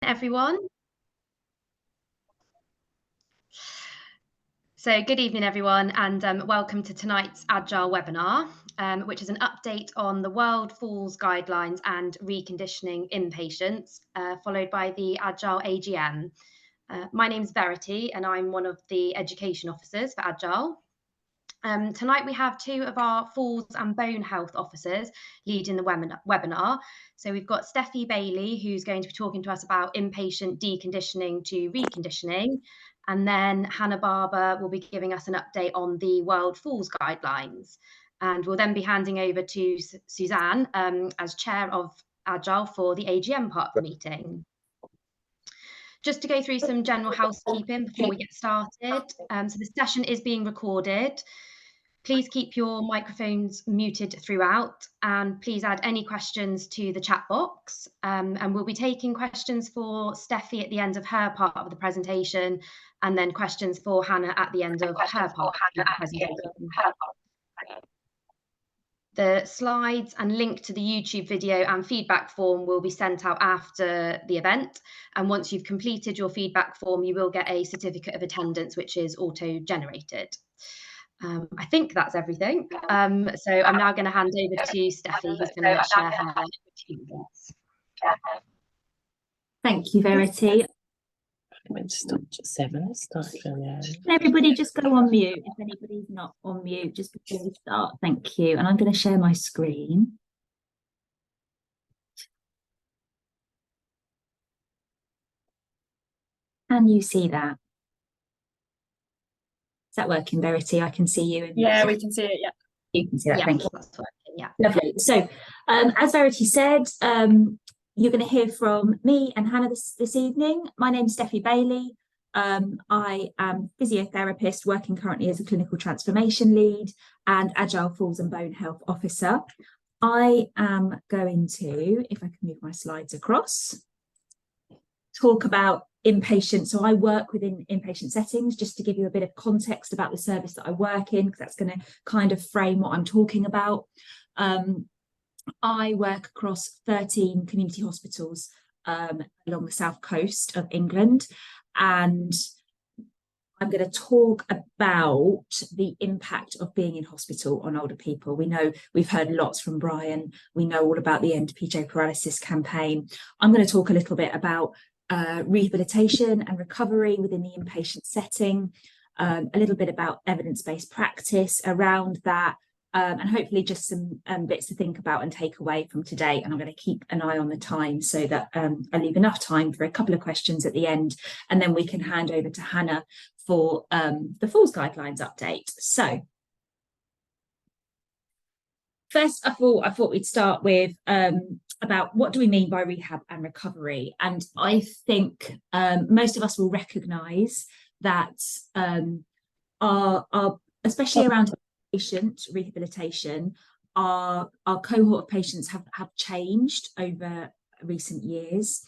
Everyone. So good evening, everyone, and welcome to tonight's AGILE webinar, which is an update on the World Falls Guidelines and reconditioning inpatients, followed by the AGILE AGM. My name's Verity, and I'm one of the education officers for AGILE. Tonight we have two of our Falls and Bone Health officers leading the webinar. So we've got Steffi Bailey, who's going to be talking to us about inpatient deconditioning to reconditioning. And then Hannah Barber will be giving us an update on the World Falls Guidelines. And we'll then be handing over to Suzanne as chair of AGILE for the AGM part of the meeting. Just to go through some general housekeeping before we get started. So the session is being recorded. Please keep your microphones muted throughout, and please add any questions to the chat box. And we'll be taking questions for Steffi at the end of her part of the presentation, and then questions for Hannah at the end of her part of the presentation. The slides and link to the YouTube video and feedback form will be sent out after the event. And once you've completed your feedback form, you will get a certificate of attendance, which is auto-generated. I think that's everything. So I'm now going to hand over to Steffi, who's going to share her experience. Thank you, Verity. Let's start at 7. Let's start from there. Can everybody just go on mute if anybody's not on mute just before we start? Thank you. And I'm going to share my screen. Can you see that? Is that working, Verity? I can see you. Yeah, we can see it. Yeah, you can see that. Yeah, thank you. that's working, yeah. Lovely. So, as Verity said, you're going to hear from me and Hannah this evening. My name's Steffi Bailey. I am physiotherapist working currently as a clinical transformation lead and AGILE Falls and Bone Health officer. I am going to, if I can move my slides across, talk about inpatient. So I work within inpatient settings, just to give you a bit of context about the service that I work in, because that's going to kind of frame what I'm talking about. I work across 13 community hospitals along the south coast of England, and I'm going to talk about the impact of being in hospital on older people. We know, we've heard lots from Brian, we know all about the End PJ Paralysis campaign. I'm going to talk a little bit about rehabilitation and recovery within the inpatient setting, a little bit about evidence-based practice around that, and hopefully just some bits to think about and take away from today. And I'm going to keep an eye on the time so that I leave enough time for a couple of questions at the end, and then we can hand over to Hannah for the Falls Guidelines update. So first of all, I thought we'd start with about what do we mean by rehab and recovery. And I think most of us will recognise that our especially around patient rehabilitation, our cohort of patients have changed over recent years.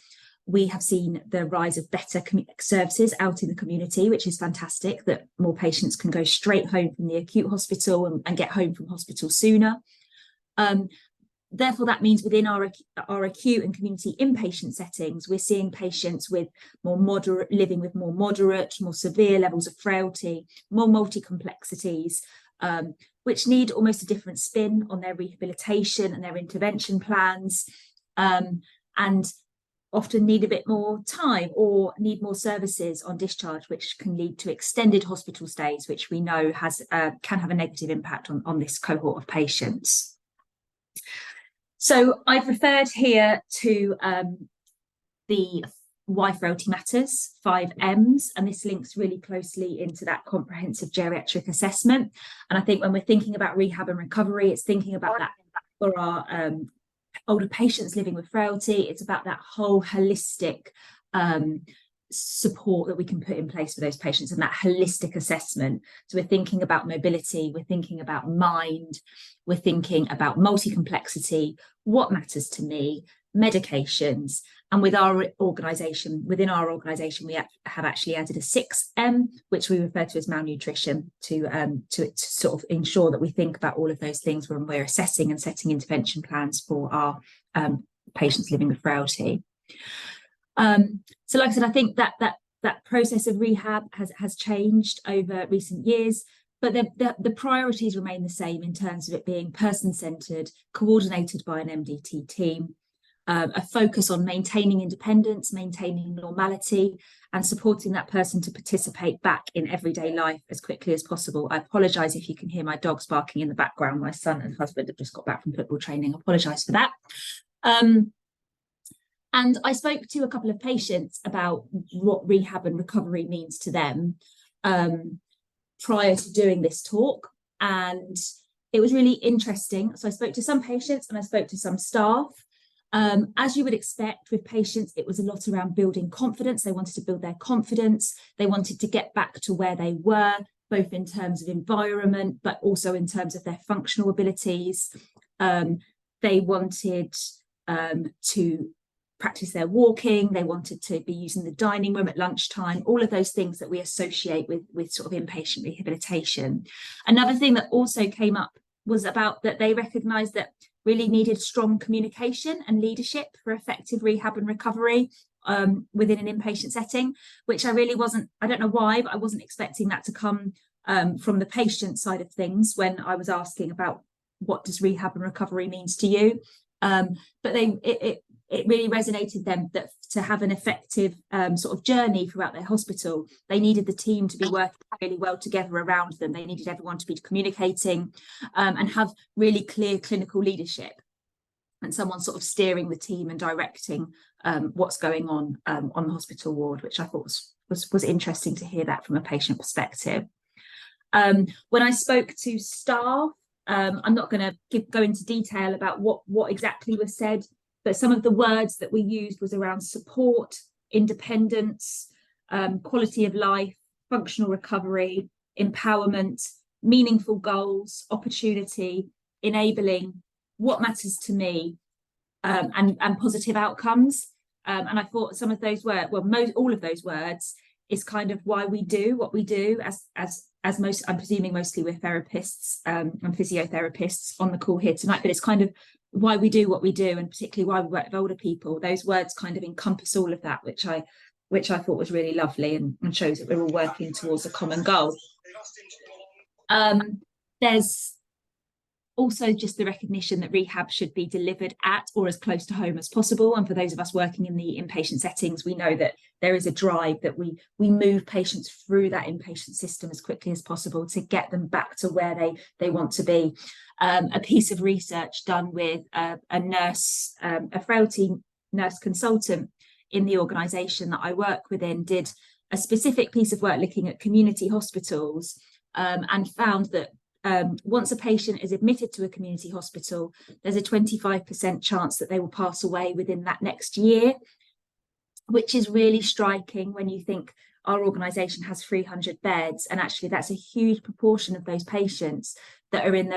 We have seen the rise of better services out in the community, which is fantastic, that more patients can go straight home from the acute hospital and get home from hospital sooner. Therefore, that means within our acute and community inpatient settings, we're seeing patients with more moderate, living with more moderate, more severe levels of frailty, more multi-complexities, which need almost a different spin on their rehabilitation and their intervention plans, and often need a bit more time or need more services on discharge, which can lead to extended hospital stays, which we know can have a negative impact on this cohort of patients. So I've referred here to the Why Frailty Matters, 5 M's, and this links really closely into that comprehensive geriatric assessment. And I think when we're thinking about rehab and recovery, it's thinking about that for our older patients living with frailty. It's about that whole holistic support that we can put in place for those patients and that holistic assessment. So we're thinking about mobility, we're thinking about mind, we're thinking about multi-complexity, what matters to me, medications. And with our organisation, within our organisation, we have actually added a 6 M, which we refer to as malnutrition, to sort of ensure that we think about all of those things when we're assessing and setting intervention plans for our patients living with frailty. So like I said, I think that process of rehab has changed over recent years, but the priorities remain the same in terms of it being person-centred, coordinated by an MDT team, a focus on maintaining independence, maintaining normality, and supporting that person to participate back in everyday life as quickly as possible. I apologise if you can hear my dogs barking in the background. My son and husband have just got back from football training. I apologise for that. And I spoke to a couple of patients about what rehab and recovery means to them prior to doing this talk. And it was really interesting. So I spoke to some patients and I spoke to some staff. As you would expect with patients, it was a lot around building confidence. They wanted to build their confidence. They wanted to get back to where they were, both in terms of environment, but also in terms of their functional abilities. They wanted to practice their walking. They wanted to be using the dining room at lunchtime, all of those things that we associate with sort of inpatient rehabilitation. Another thing that also came up was about that they recognised that really needed strong communication and leadership for effective rehab and recovery within an inpatient setting, which I really wasn't, I don't know why, but I wasn't expecting that to come from the patient side of things when I was asking about what does rehab and recovery means to you. But it really resonated them that to have an effective sort of journey throughout their hospital, they needed the team to be working really well together around them. They needed everyone to be communicating and have really clear clinical leadership and someone sort of steering the team and directing what's going on the hospital ward, which I thought was interesting to hear that from a patient perspective. When I spoke to staff, I'm not going to go into detail about what exactly was said, but some of the words that we used was around support, independence, quality of life, functional recovery, empowerment, meaningful goals, opportunity, enabling, what matters to me, and positive outcomes. And I thought some of those words, well, all of those words is kind of why we do what we do as most, I'm presuming mostly we're therapists and physiotherapists on the call here tonight, but it's kind of why we do what we do, and particularly why we work with older people. Those words kind of encompass all of that, which I thought was really lovely and shows that we're all working towards a common goal. There's also just the recognition that rehab should be delivered at or as close to home as possible. And for those of us working in the inpatient settings, we know that there is a drive that we move patients through that inpatient system as quickly as possible to get them back to where they want to be. A piece of research done with a nurse, a frailty nurse consultant in the organisation that I work within, did a specific piece of work looking at community hospitals and found that once a patient is admitted to a community hospital, there's a 25% chance that they will pass away within that next year, which is really striking when you think our organisation has 300 beds, and actually that's a huge proportion of those patients that are in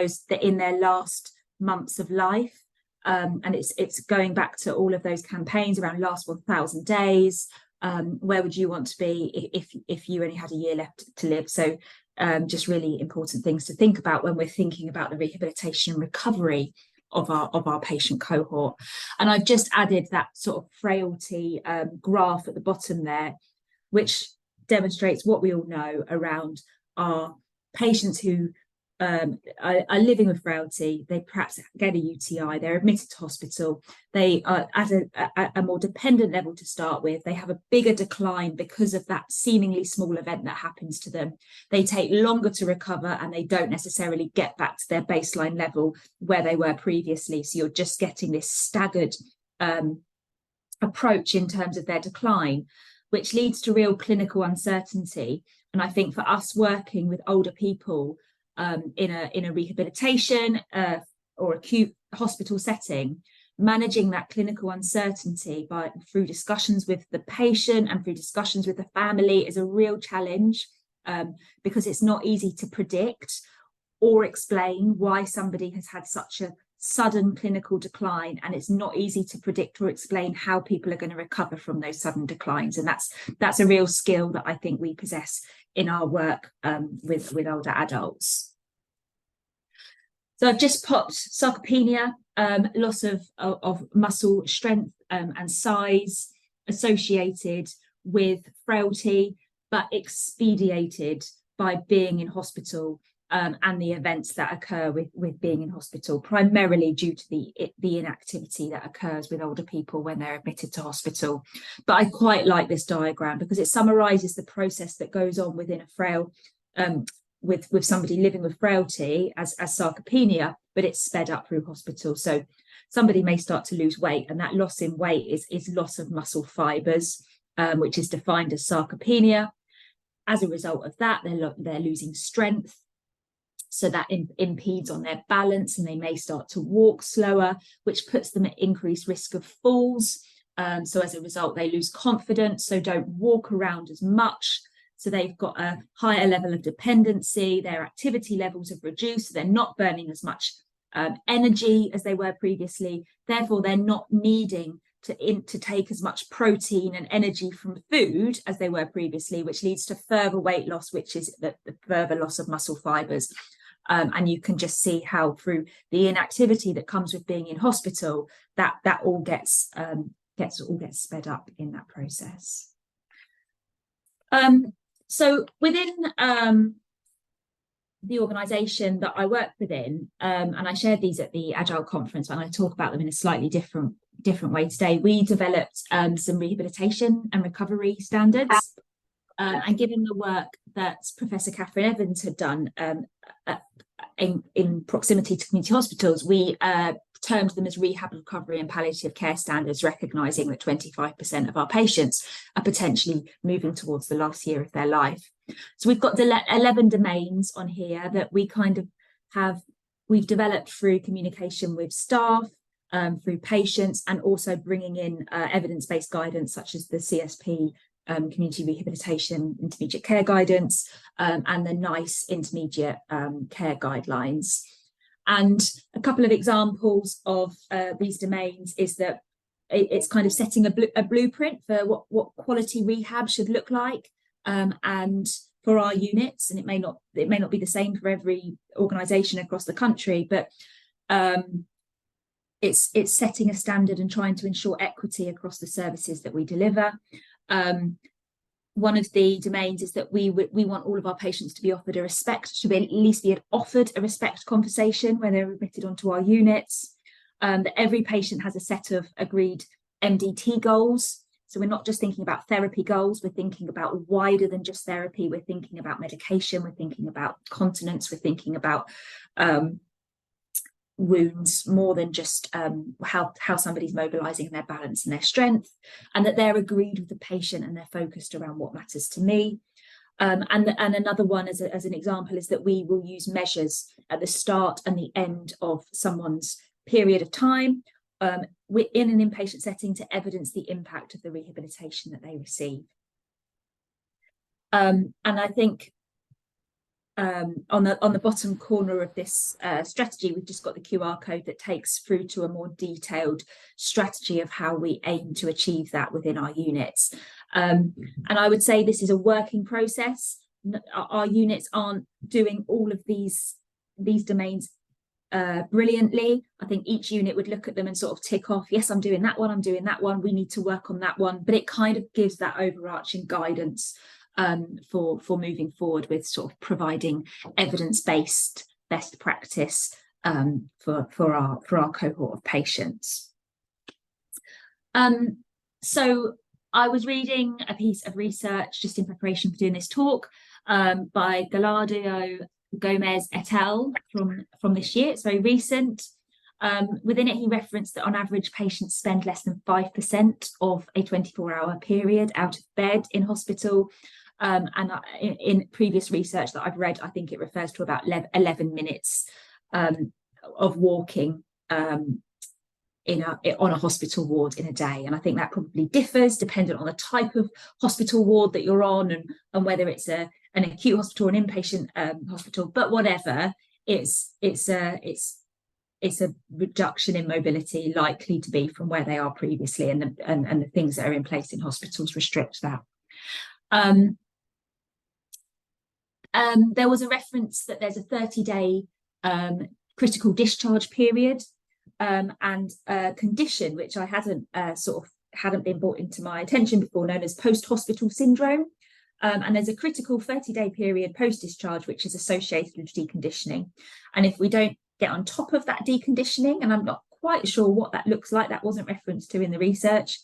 their last months of life. And it's going back to all of those campaigns around last 1,000 days. Where would you want to be if you only had a year left to live? So just really important things to think about when we're thinking about the rehabilitation and recovery of our patient cohort. And I've just added that sort of frailty graph at the bottom there, which demonstrates what we all know around our patients who are living with frailty. They perhaps get a UTI, they're admitted to hospital, they are at a more dependent level to start with, they have a bigger decline because of that seemingly small event that happens to them. They take longer to recover and they don't necessarily get back to their baseline level where they were previously. So you're just getting this staggered approach in terms of their decline, which leads to real clinical uncertainty. And I think for us working with older people in a rehabilitation or acute hospital setting, managing that clinical uncertainty through discussions with the patient and through discussions with the family is a real challenge, because it's not easy to predict or explain why somebody has had such a sudden clinical decline, and it's not easy to predict or explain how people are going to recover from those sudden declines. And that's a real skill that I think we possess in our work with older adults. So I've just popped sarcopenia, loss of muscle strength and size, associated with frailty, but expedited by being in hospital, and the events that occur with being in hospital, primarily due to the inactivity that occurs with older people when they're admitted to hospital. But I quite like this diagram because it summarises the process that goes on within a frail, with somebody living with frailty as sarcopenia, but it's sped up through hospital. So somebody may start to lose weight, and that loss in weight is loss of muscle fibres, which is defined as sarcopenia. As a result of that, they're losing strength. So that impedes on their balance, and they may start to walk slower, which puts them at increased risk of falls. So as a result, they lose confidence, so don't walk around as much. So they've got a higher level of dependency. Their activity levels have reduced. So they're not burning as much energy as they were previously. Therefore, they're not needing to take as much protein and energy from food as they were previously, which leads to further weight loss, which is the further loss of muscle fibres. And you can just see how through the inactivity that comes with being in hospital, that all gets sped up in that process. So within the organisation that I work within, and I shared these at the Agile conference, and I talk about them in a slightly different way today. We developed some rehabilitation and recovery standards, and given the work that Professor Catherine Evans had done in proximity to community hospitals, we termed them as rehab, recovery and palliative care standards, recognising that 25% of our patients are potentially moving towards the last year of their life. So we've got 11 domains on here that we kind of we've developed through communication with staff, through patients, and also bringing in evidence-based guidance such as the CSP community rehabilitation intermediate care guidance, and the NICE intermediate care guidelines. And a couple of examples of these domains is that it's kind of setting a blueprint for what quality rehab should look like, and for our units, and it may not be the same for every organisation across the country, but it's setting a standard and trying to ensure equity across the services that we deliver. One of the domains is that we want all of our patients to be offered a respect, to be at least be offered a respect conversation when they're admitted onto our units. That every patient has a set of agreed MDT goals. So we're not just thinking about therapy goals, we're thinking about wider than just therapy. We're thinking about medication, we're thinking about continence, we're thinking about wounds, more than just how somebody's mobilizing their balance and their strength, and that they're agreed with the patient and they're focused around what matters to me. And another one as an example is that we will use measures at the start and the end of someone's period of time in an inpatient setting to evidence the impact of the rehabilitation that they receive. And I think on the bottom corner of this strategy, we've just got the QR code that takes through to a more detailed strategy of how we aim to achieve that within our units. And I would say this is a working process. Our units aren't doing all of these domains brilliantly. I think each unit would look at them and sort of tick off, yes, I'm doing that one, we need to work on that one, but it kind of gives that overarching guidance for moving forward with sort of providing evidence-based best practice for our cohort of patients. So I was reading a piece of research just in preparation for doing this talk by Gallardo Gomez et al. from this year. It's very recent. Within it, he referenced that on average, patients spend less than 5% of a 24-hour period out of bed in hospital. And in previous research that I've read, I think it refers to about 11 minutes of walking on a hospital ward in a day. And I think that probably differs dependent on the type of hospital ward that you're on, and whether it's an acute hospital or an inpatient hospital. But whatever, it's a reduction in mobility likely to be from where they are previously, and the things that are in place in hospitals restrict that. There was a reference that there's a 30-day critical discharge period, and a condition which I hadn't sort of hadn't been brought into my attention before, known as post-hospital syndrome. And there's a critical 30-day period post-discharge, which is associated with deconditioning. And if we don't get on top of that deconditioning, and I'm not quite sure what that looks like, that wasn't referenced to in the research,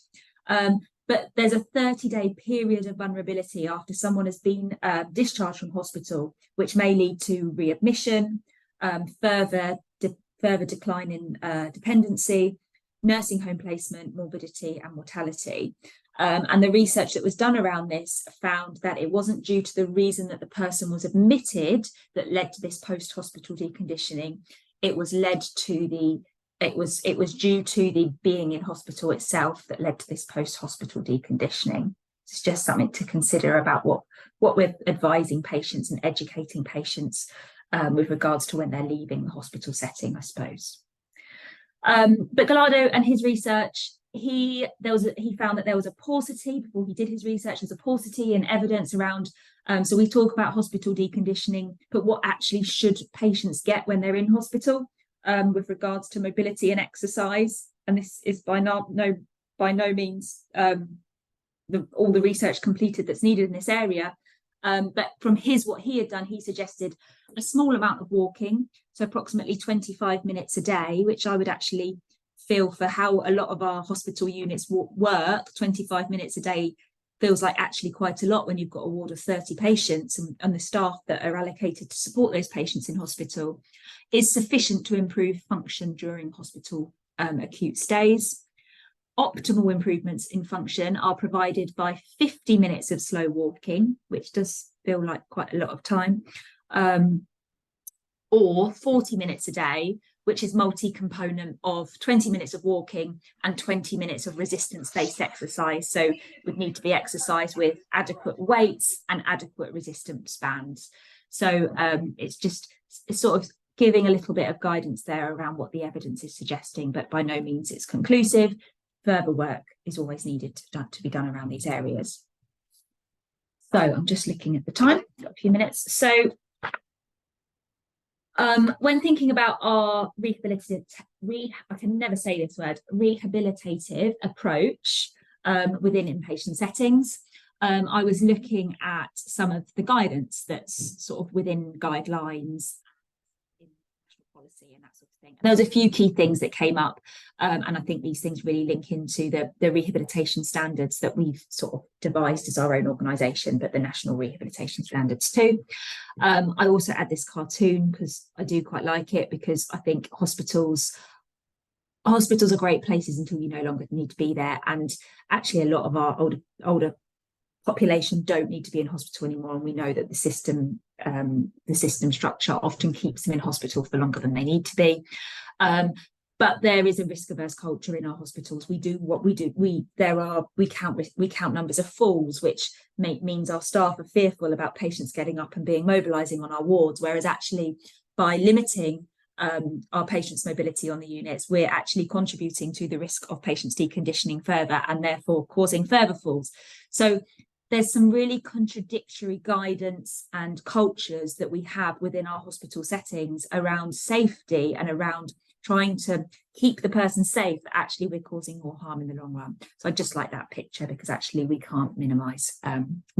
but there's a 30-day period of vulnerability after someone has been discharged from hospital, which may lead to readmission, further decline in dependency, nursing home placement, morbidity and mortality. And the research that was done around this found that it wasn't due to the reason that the person was admitted that led to this post-hospital deconditioning. It was due to the being in hospital itself that led to this post-hospital deconditioning. It's just something to consider about what we're advising patients and educating patients with regards to when they're leaving the hospital setting, I suppose. But Gallardo and his research, he found that there was a paucity before he did his research. There's a paucity in evidence around. So we talk about hospital deconditioning, but what actually should patients get when they're in hospital with regards to mobility and exercise? And this is by no means all the research completed that's needed in this area. But from what he had done, he suggested a small amount of walking, so approximately 25 minutes a day, which I would actually feel for how a lot of our hospital units work, 25 minutes a day feels like actually quite a lot when you've got a ward of 30 patients and the staff that are allocated to support those patients in hospital, is sufficient to improve function during hospital acute stays. Optimal improvements in function are provided by 50 minutes of slow walking, which does feel like quite a lot of time, or 40 minutes a day, which is multi-component of 20 minutes of walking and 20 minutes of resistance-based exercise. So would need to be exercise with adequate weights and adequate resistance bands. So it's sort of giving a little bit of guidance there around what the evidence is suggesting, but by no means it's conclusive. Further work is always needed to be done around these areas. So I'm just looking at the time, got a few minutes. So when thinking about our rehabilitative approach within inpatient settings, I was looking at some of the guidance that's sort of within guidelines, policy and that sort of thing. There was a few key things that came up, and I think these things really link into the rehabilitation standards that we've sort of devised as our own organisation, but the national rehabilitation standards too. I also add this cartoon because I do quite like it, because I think hospitals are great places until you no longer need to be there, and actually a lot of our older population don't need to be in hospital anymore, and we know that the system structure often keeps them in hospital for longer than they need to be. But there is a risk-averse culture in our hospitals. We count numbers of falls, which means our staff are fearful about patients getting up and being mobilising on our wards, whereas actually by limiting our patients' mobility on the units, we're actually contributing to the risk of patients deconditioning further and therefore causing further falls. So there's some really contradictory guidance and cultures that we have within our hospital settings around safety and around trying to keep the person safe, but actually we're causing more harm in the long run. So I just like that picture, because actually we can't we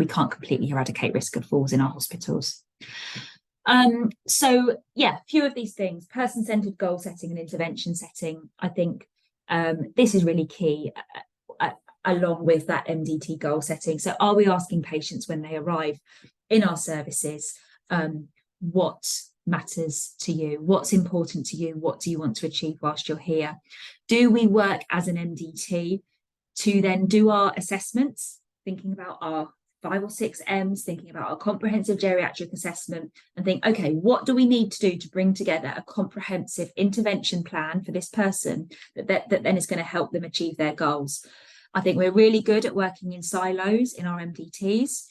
can't completely eradicate risk of falls in our hospitals. So yeah, a few of these things: person-centered goal setting and intervention setting. I think this is really key, along with that MDT goal setting. So are we asking patients when they arrive in our services, what matters to you, what's important to you, what do you want to achieve whilst you're here? Do we work as an MDT to then do our assessments, thinking about our 5 or 6 M's, thinking about our comprehensive geriatric assessment, and think, okay, what do we need to do to bring together a comprehensive intervention plan for this person that then is going to help them achieve their goals? I think we're really good at working in silos in our MDTs,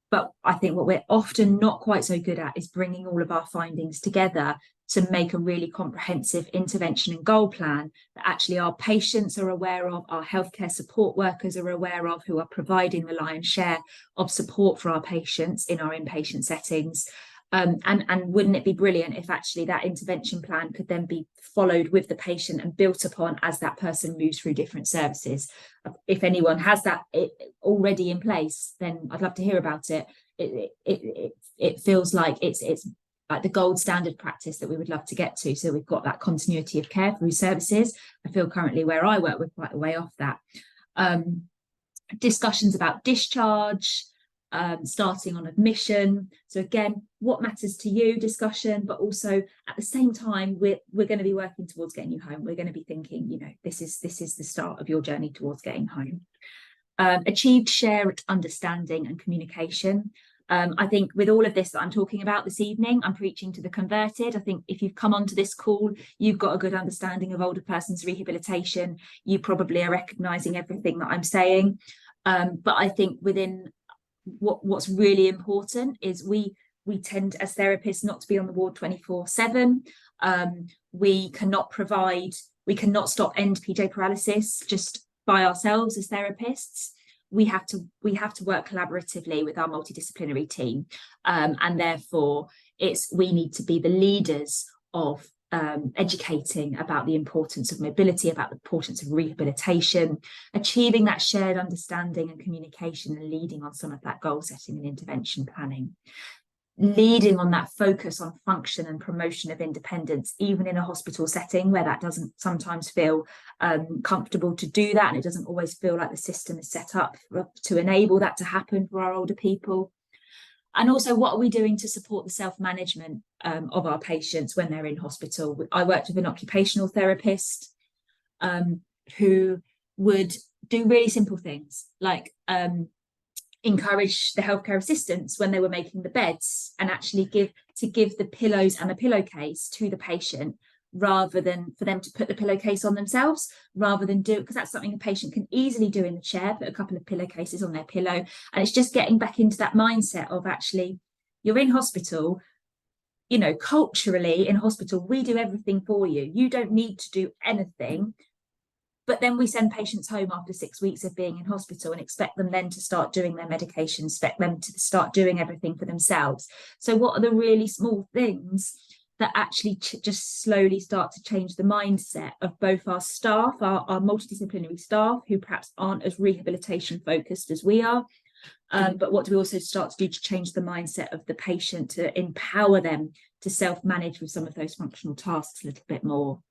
but I think what we're often not quite so good at is bringing all of our findings together to make a really comprehensive intervention and goal plan that actually our patients are aware of, our healthcare support workers are aware of, who are providing the lion's share of support for our patients in our inpatient settings, And wouldn't it be brilliant if actually that intervention plan could then be followed with the patient and built upon as that person moves through different services? If anyone has that already in place, then I'd love to hear about it. It feels like it's like the gold standard practice that we would love to get to. So we've got that continuity of care through services. I feel currently where I work, we're quite a way off that. Discussions about discharge, starting on admission. So again, what matters to you, discussion, but also at the same time, we're going to be working towards getting you home. We're going to be thinking, you know, this is the start of your journey towards getting home. Achieved shared understanding and communication. I think with all of this that I'm talking about this evening, I'm preaching to the converted. I think if you've come onto this call, you've got a good understanding of older persons rehabilitation. You probably are recognising everything that I'm saying. But I think within what's really important is we tend as therapists not to be on the ward 24/7. We cannot stop end PJ paralysis just by ourselves as therapists. We have to work collaboratively with our multidisciplinary team, and therefore we need to be the leaders of educating about the importance of mobility, about the importance of rehabilitation, achieving that shared understanding and communication, and leading on some of that goal setting and intervention planning. Leading on that focus on function and promotion of independence, even in a hospital setting where that doesn't sometimes feel comfortable to do that, and it doesn't always feel like the system is set up to enable that to happen for our older people. And also, what are we doing to support the self-management of our patients when they're in hospital? I worked with an occupational therapist who would do really simple things like encourage the healthcare assistants when they were making the beds and actually give the pillows and the pillowcase to the patient, rather than for them to put the pillowcase on themselves, rather than do it, because that's something a patient can easily do in the chair, put a couple of pillowcases on their pillow. And it's just getting back into that mindset of actually, you're in hospital, you know, culturally in hospital, we do everything for you. You don't need to do anything. But then we send patients home after 6 weeks of being in hospital and expect them then to start doing their medication, expect them to start doing everything for themselves. So what are the really small things that actually just slowly start to change the mindset of both our staff, our multidisciplinary staff, who perhaps aren't as rehabilitation focused as we are, but what do we also start to do to change the mindset of the patient, to empower them to self-manage with some of those functional tasks a little bit more.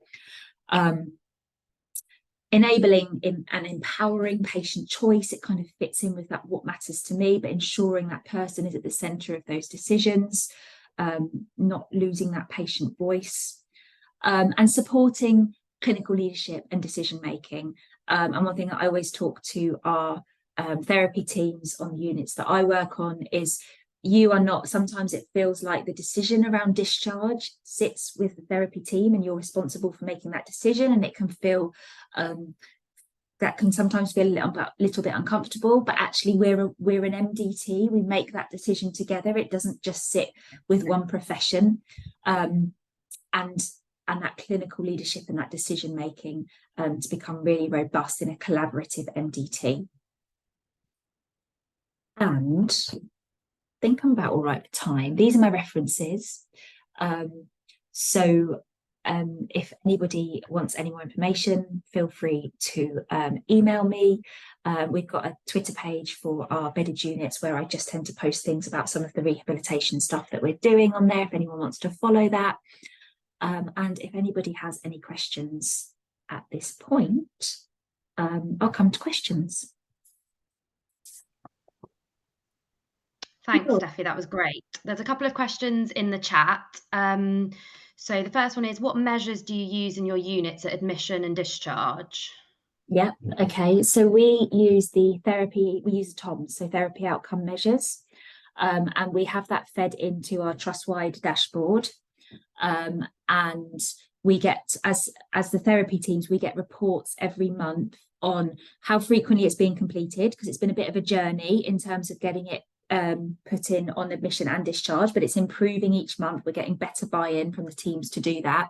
Enabling and empowering patient choice, it kind of fits in with that what matters to me, but ensuring that person is at the centre of those decisions, not losing that patient voice, and supporting clinical leadership and decision making. And one thing that I always talk to our therapy teams on the units that I work on is, you are not, sometimes it feels like the decision around discharge sits with the therapy team and you're responsible for making that decision, and it can feel that can sometimes feel a little bit uncomfortable, but actually we're an MDT, we make that decision together. It doesn't just sit with one profession, and that clinical leadership and that decision making to become really robust in a collaborative MDT. And I think I'm about all right for time. These are my references. So if anybody wants any more information, feel free to email me. We've got a Twitter page for our bedded units where I just tend to post things about some of the rehabilitation stuff that we're doing on there, if anyone wants to follow that. And if anybody has any questions at this point, I'll come to questions. Thanks, Steffi, that was great. There's a couple of questions in the chat. So the first one is, what measures do you use in your units at admission and discharge? Yeah, okay. So we use TOMS, so therapy outcome measures. And we have that fed into our trust-wide dashboard. And we get, as the therapy teams, we get reports every month on how frequently it's being completed, because it's been a bit of a journey in terms of getting it put in on admission and discharge, but it's improving each month. We're getting better buy-in from the teams to do that.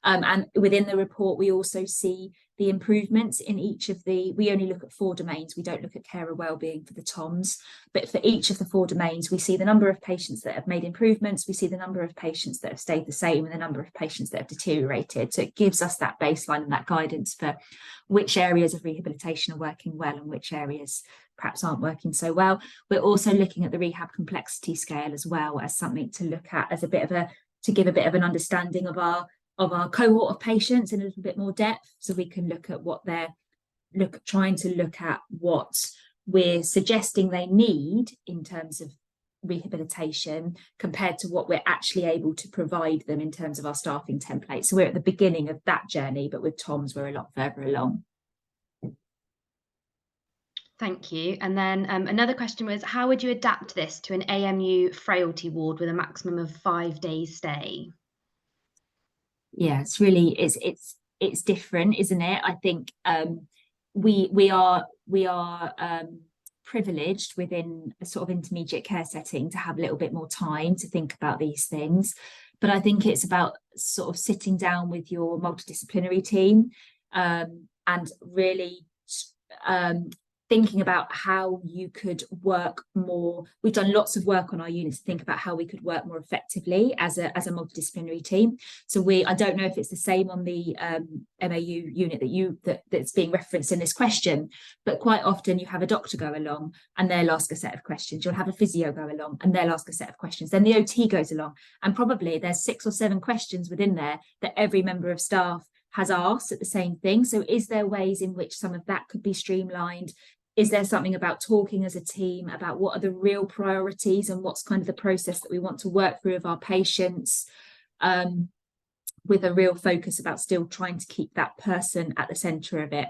And within the report, we also see the improvements in each of we only look at 4 domains. We don't look at carer wellbeing for the TOMs, but for each of the 4 domains, we see the number of patients that have made improvements, we see the number of patients that have stayed the same, and the number of patients that have deteriorated. So it gives us that baseline and that guidance for which areas of rehabilitation are working well and which areas perhaps aren't working so well. We're also looking at the rehab complexity scale as well as something to look at as to give a bit of an understanding of our cohort of patients in a little bit more depth, so we can look at what they're trying to look at what we're suggesting they need in terms of rehabilitation compared to what we're actually able to provide them in terms of our staffing template. So we're at the beginning of that journey, but with TOMs we're a lot further along. Thank you. And then another question was, how would you adapt this to an AMU frailty ward with a maximum of 5 days stay? Yeah, it's really it's different, isn't it? I think we are privileged within a sort of intermediate care setting to have a little bit more time to think about these things, but I think it's about sort of sitting down with your multidisciplinary team and really thinking about how you could work more. We've done lots of work on our units to think about how we could work more effectively as a multidisciplinary team. So I don't know if it's the same on the MAU unit that's being referenced in this question, but quite often you have a doctor go along and they'll ask a set of questions. You'll have a physio go along and they'll ask a set of questions. Then the OT goes along, and probably there's 6 or 7 questions within there that every member of staff has asked at the same thing. So is there ways in which some of that could be streamlined? Is there something about talking as a team about what are the real priorities and what's kind of the process that we want to work through of our patients, with a real focus about still trying to keep that person at the centre of it?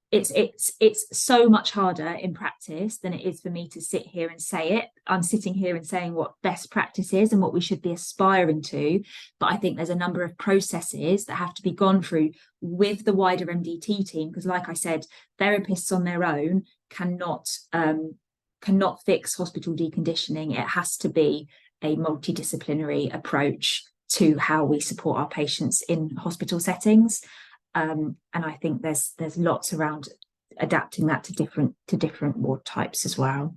It's so much harder in practice than it is for me to sit here and say it. I'm sitting here and saying what best practice is and what we should be aspiring to, but I think there's a number of processes that have to be gone through with the wider MDT team, because like I said, therapists on their own cannot fix hospital deconditioning. It has to be a multidisciplinary approach to how we support our patients in hospital settings. And I think there's lots around adapting that to different ward types as well.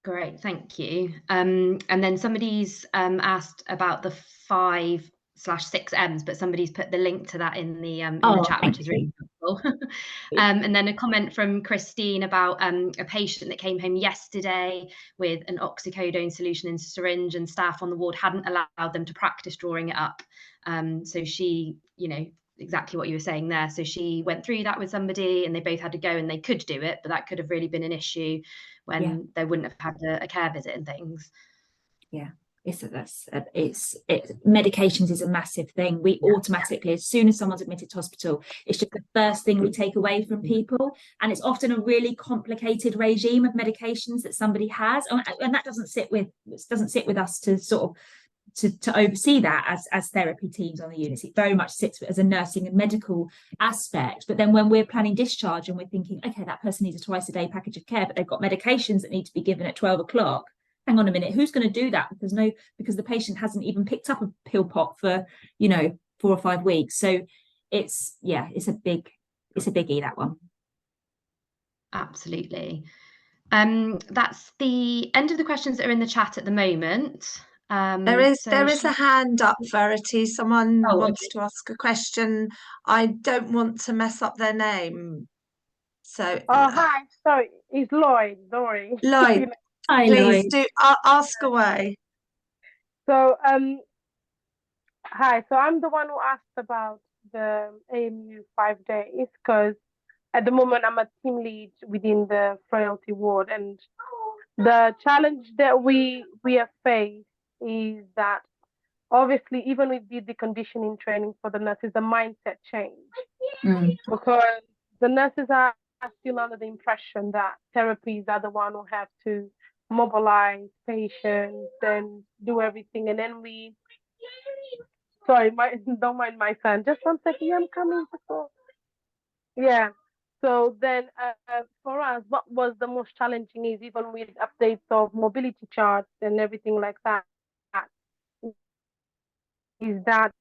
Great, thank you. And then somebody's asked about the 5/6 M's, but somebody's put the link to that in the chat, which is really helpful. And then a comment from Christine about a patient that came home yesterday with an oxycodone solution in a syringe, and staff on the ward hadn't allowed them to practice drawing it up. So she, exactly what you were saying there. So she went through that with somebody and they both had to go, and they could do it, but that could have really been an issue when they wouldn't have had a care visit and things. Yeah. Medications is a massive thing. We automatically, as soon as someone's admitted to hospital, it's just the first thing we take away from people, and it's often a really complicated regime of medications that somebody has, and that doesn't sit with us to sort of to oversee that as therapy teams on the units. It very much sits as a nursing and medical aspect. But then when we're planning discharge and we're thinking, okay, that person needs a twice a day package of care, but they've got medications that need to be given at 12 o'clock. Hang on a minute, who's going to do that? Because the patient hasn't even picked up a pill pot for 4 or 5 weeks. So it's a biggie, that one. Absolutely. That's the end of the questions that are in the chat at the moment. There is a hand up, Verity. Someone wants to ask a question. I don't want to mess up their name. So hi, sorry, it's Lloyd. Sorry. Lloyd, Hi, please Lloyd. do ask away. So hi, so I'm the one who asked about the AMU 5 days, because at the moment I'm a team lead within the frailty ward, and the challenge that we have faced is that obviously even with the conditioning training for the nurses, the mindset change, because the nurses are still under the impression that therapies are the one who have to mobilize patients and do everything, and then don't mind my son, just 1 second, I'm coming. Yeah, So then for us, what was the most challenging is even with updates of mobility charts and everything like that, is that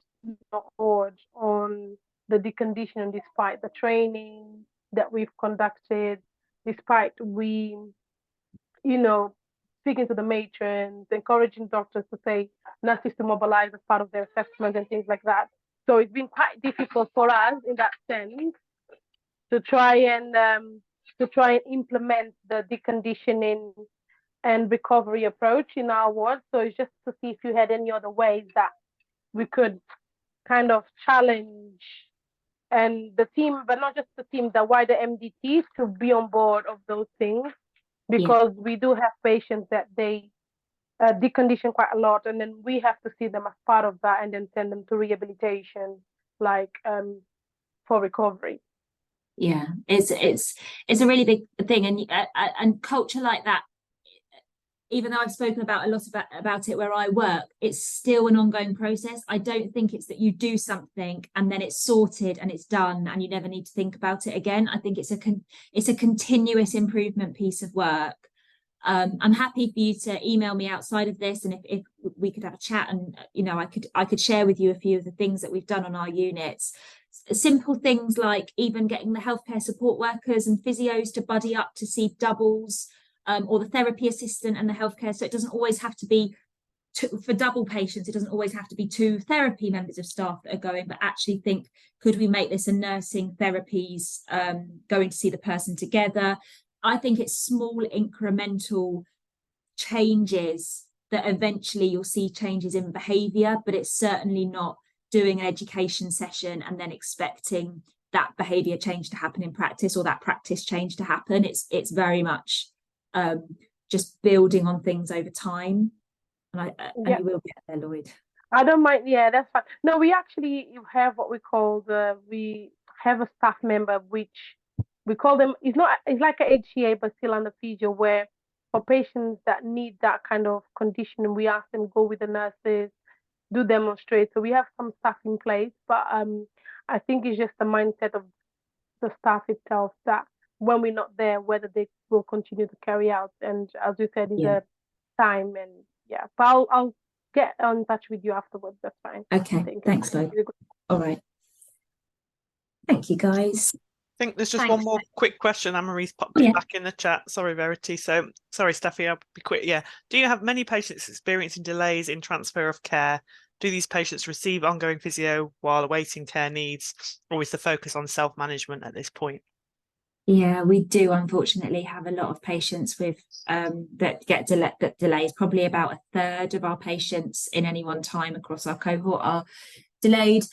board on the deconditioning despite the training that we've conducted, despite we, speaking to the matrons, encouraging doctors to say nurses to mobilize as part of their assessment and things like that. So it's been quite difficult for us in that sense to try and implement the deconditioning and recovery approach in our ward. So it's just to see if you had any other ways that we could kind of challenge and the team, but not just the team, the wider MDTs to be on board of those things, because we do have patients that they decondition quite a lot, and then we have to see them as part of that and then send them to rehabilitation, like for recovery. Yeah, it's a really big thing, and culture like that, even though I've spoken about a lot about it where I work, it's still an ongoing process. I don't think it's that you do something and then it's sorted and it's done and you never need to think about it again. I think it's a continuous improvement piece of work. I'm happy for you to email me outside of this, and if we could have a chat, and I could share with you a few of the things that we've done on our units. Simple things like even getting the healthcare support workers and physios to buddy up to see doubles, or the therapy assistant and the healthcare. So it doesn't always have to be for double patients. It doesn't always have to be 2 therapy members of staff that are going, but actually think, could we make this a nursing therapies going to see the person together? I think it's small incremental changes that eventually you'll see changes in behaviour, but it's certainly not doing an education session and then expecting that behaviour change to happen in practice or that practice change to happen. It's very much just building on things over time, and you will get there, Lloyd. I don't mind. Yeah, that's fine. No, we actually have what we call we have a staff member which we call them. It's like an HCA but still under physio, where for patients that need that kind of conditioning, we ask them go with the nurses, do demonstrate. So we have some staff in place, but I think it's just the mindset of the staff itself that when we're not there, whether they will continue to carry out. And as you said, is a time, and but I'll get in touch with you afterwards. That's fine. Okay, thanks, Lloyd. All right. Thank you, guys. I think there's just one more quick question. Anne-Marie's popped it back in the chat. Sorry, Verity. So, sorry, Steffi, I'll be quick. Yeah. Do you have many patients experiencing delays in transfer of care? Do these patients receive ongoing physio while awaiting care needs, or is the focus on self-management at this point? Yeah, we do unfortunately have a lot of patients with that get delays. Probably about a third of our patients in any one time across our cohort are delayed.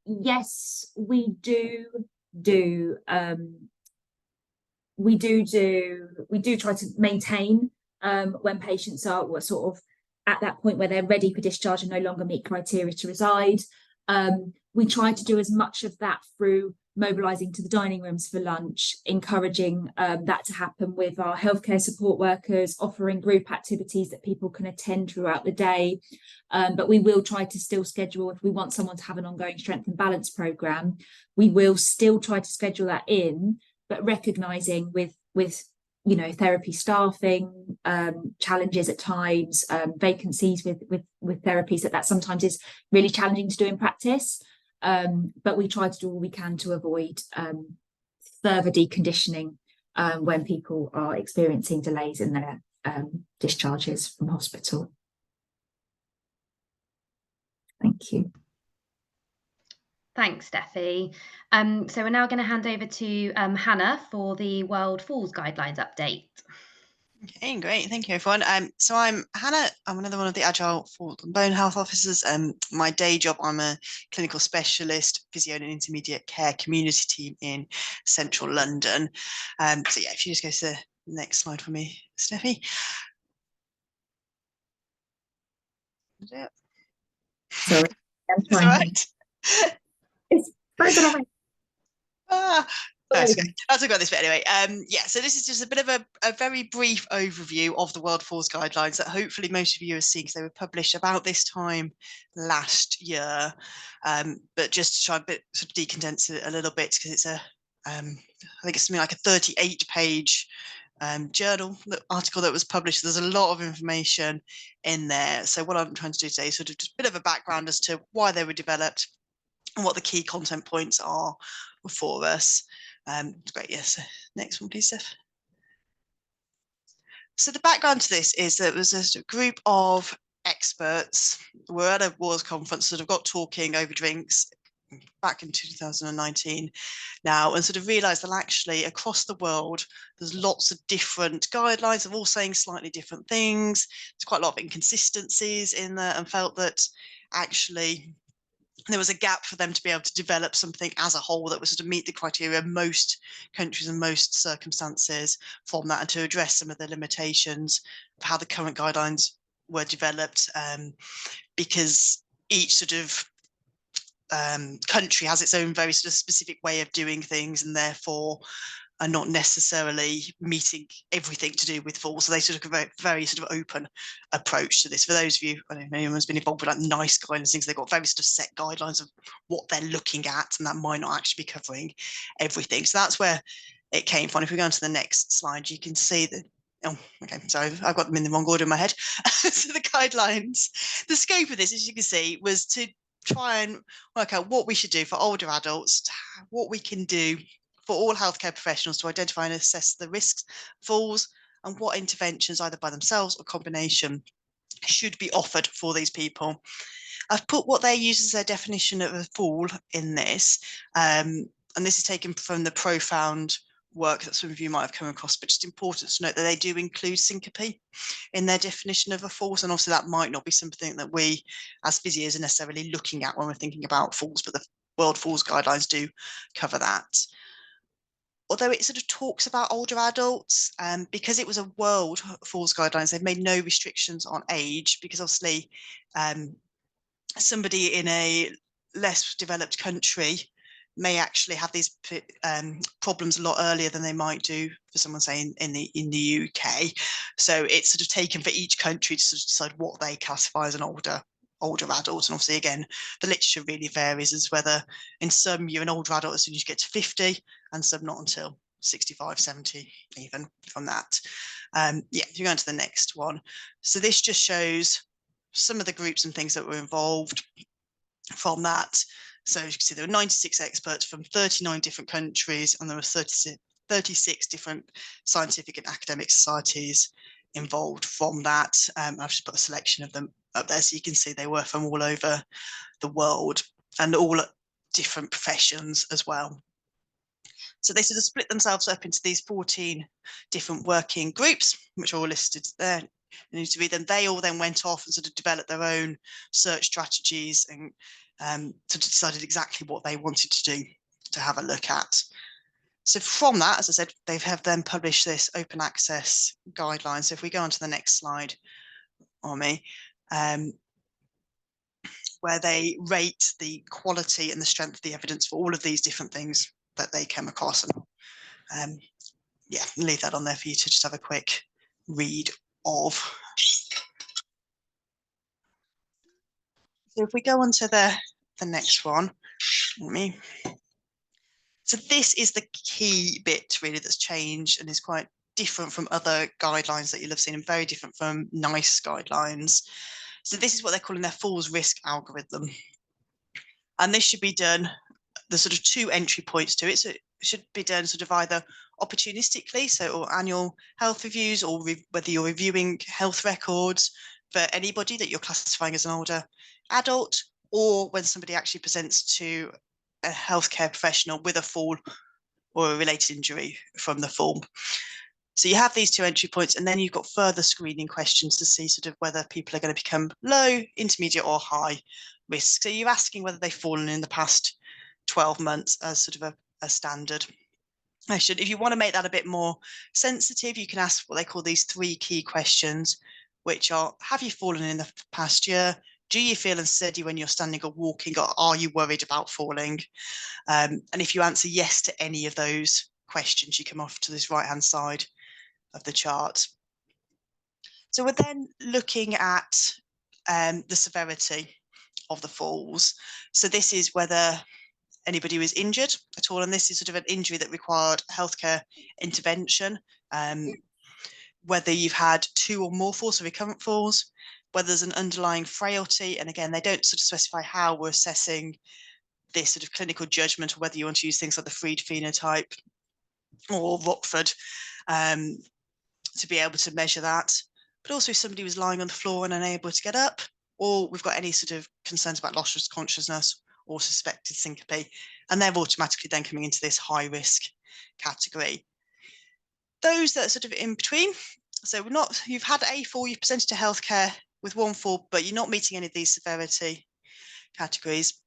Yes, we do try to maintain when patients are sort of at that point where they're ready for discharge and no longer meet criteria to reside. We try to do as much of that through mobilising to the dining rooms for lunch, encouraging that to happen with our healthcare support workers, offering group activities that people can attend throughout the day. But we will try to still schedule, if we want someone to have an ongoing strength and balance programme, we will still try to schedule that in, but recognising with therapy staffing challenges at times, vacancies with therapies, that sometimes is really challenging to do in practice. But we try to do all we can to avoid further deconditioning when people are experiencing delays in their discharges from hospital. Thank you. Thanks, Steffi. So we're now going to hand over to Hannah for the World Falls Guidelines update. Okay, great. Thank you, everyone. So I'm Hannah. I'm another one of the Agile Foot and Bone Health officers. My day job, I'm a clinical specialist, physio and intermediate care community team in central London. So yeah, if you just go to the next slide for me, Steffi. Sorry, I'm trying. Right. It's frozen away. That's okay. I'll talk about this bit anyway. Yeah, so this is just a bit of a very brief overview of the World Falls Guidelines that hopefully most of you have seen, because they were published about this time last year. But just to try a bit, sort of decondense it a little bit, because it's I think it's something like a 38-page journal article that was published. There's a lot of information in there. So what I'm trying to do today is sort of just a bit of a background as to why they were developed and what the key content points are for us. Great, yes. Next one, please, Steph. So the background to this is that there was a group of experts who were at a Wars conference, sort of got talking over drinks back in 2019 now, and sort of realised that actually across the world there's lots of different guidelines of all saying slightly different things. There's quite a lot of inconsistencies in there, and felt that actually there was a gap for them to be able to develop something as a whole that was sort of meet the criteria of most countries and most circumstances from that, and to address some of the limitations of how the current guidelines were developed, because each sort of country has its own very sort of specific way of doing things, and therefore are not necessarily meeting everything to do with falls. So they sort of have a very sort of open approach to this. For those of you, I don't know, anyone's been involved with like NICE guidelines, things, they've got very sort of set guidelines of what they're looking at, and that might not actually be covering everything. So that's where it came from. If we go on to the next slide, you can see that. Oh, okay, sorry, I've got them in the wrong order in my head. So the guidelines, the scope of this, as you can see, was to try and work out what we should do for older adults, what we can do for all healthcare professionals to identify and assess the risks of falls, and what interventions, either by themselves or combination, should be offered for these people. I've put what they use as their definition of a fall in this, and this is taken from the Profound work that some of you might have come across, but just important to note that they do include syncope in their definition of a fall, and obviously that might not be something that we as physios are necessarily looking at when we're thinking about falls, but the World Falls Guidelines do cover that. Although it sort of talks about older adults, because it was a World Falls Guidelines, they've made no restrictions on age, because obviously somebody in a less developed country may actually have these problems a lot earlier than they might do for someone, say, in the UK. So it's sort of taken for each country to sort of decide what they classify as an older adult. And obviously, again, the literature really varies as whether in some you're an older adult as soon as you get to 50, and some not until 65, 70, even from that. Yeah, if you go on to the next one. So this just shows some of the groups and things that were involved from that. So as you can see, there were 96 experts from 39 different countries, and there were 36 different scientific and academic societies involved from that. I've just put a selection of them up there so you can see they were from all over the world, and all at different professions as well. So they sort of split themselves up into these 14 different working groups, which are all listed there. You need to read them. They all then went off and sort of developed their own search strategies, and sort of decided exactly what they wanted to do to have a look at. So from that, as I said, they have then published this open access guideline. So if we go on to the next slide, Omi, where they rate the quality and the strength of the evidence for all of these different things that they came across. And yeah, leave that on there for you to just have a quick read of. So if we go on to the next one, so this is the key bit really that's changed and is quite different from other guidelines that you'll have seen, and very different from NICE guidelines. So this is what they're calling their falls risk algorithm. And this should be done, there's sort of two entry points to it. So it should be done sort of either opportunistically, so or annual health reviews, or whether you're reviewing health records for anybody that you're classifying as an older adult, or when somebody actually presents to a healthcare professional with a fall or a related injury from the fall. So you have these two entry points, and then you've got further screening questions to see sort of whether people are going to become low, intermediate, or high risk. So you're asking whether they've fallen in the past 12 months as sort of a standard question. If you want to make that a bit more sensitive, you can ask what they call these 3 key questions, which are: have you fallen in the past year? Do you feel unsteady when you're standing or walking, or are you worried about falling? And if you answer yes to any of those questions, you come off to this right-hand side of the chart. So we're then looking at the severity of the falls. So this is whether anybody who was injured at all. And this is sort of an injury that required healthcare intervention, whether you've had 2 or more falls or recurrent falls, whether there's an underlying frailty. And again, they don't sort of specify how we're assessing this sort of clinical judgment, or whether you want to use things like the Fried phenotype or Rockford to be able to measure that. But also if somebody was lying on the floor and unable to get up, or we've got any sort of concerns about loss of consciousness or suspected syncope, and they're automatically then coming into this high risk category. Those that are sort of in between, so you've had a fall, you've presented to healthcare with 1 fall, but you're not meeting any of these severity categories,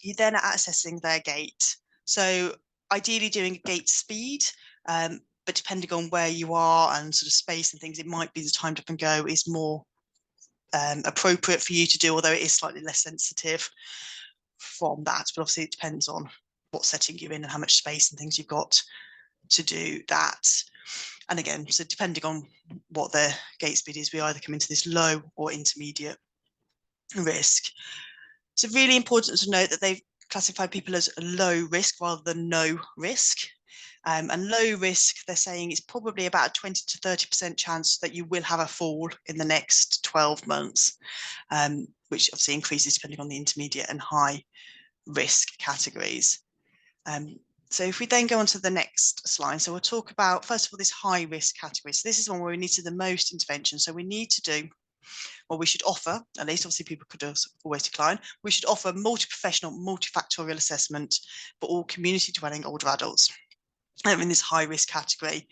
you then are assessing their gait. So ideally doing a gait speed, but depending on where you are and sort of space and things, it might be the timed up and go is more appropriate for you to do, although it is slightly less sensitive from that. But obviously it depends on what setting you're in and how much space and things you've got to do that. And again, so depending on what their gait speed is, we either come into this low or intermediate risk. So really important to note that they've classified people as low risk rather than no risk. And low risk, they're saying, is probably about a 20 to 30% chance that you will have a fall in the next 12 months, which obviously increases depending on the intermediate and high risk categories. So if we then go on to the next slide, so we'll talk about, first of all, this high risk category. So this is one where we need to do the most intervention. So we need to do, or we should offer, at least obviously people could always decline, we should offer multi-professional, multifactorial assessment for all community dwelling older adults in this high risk category.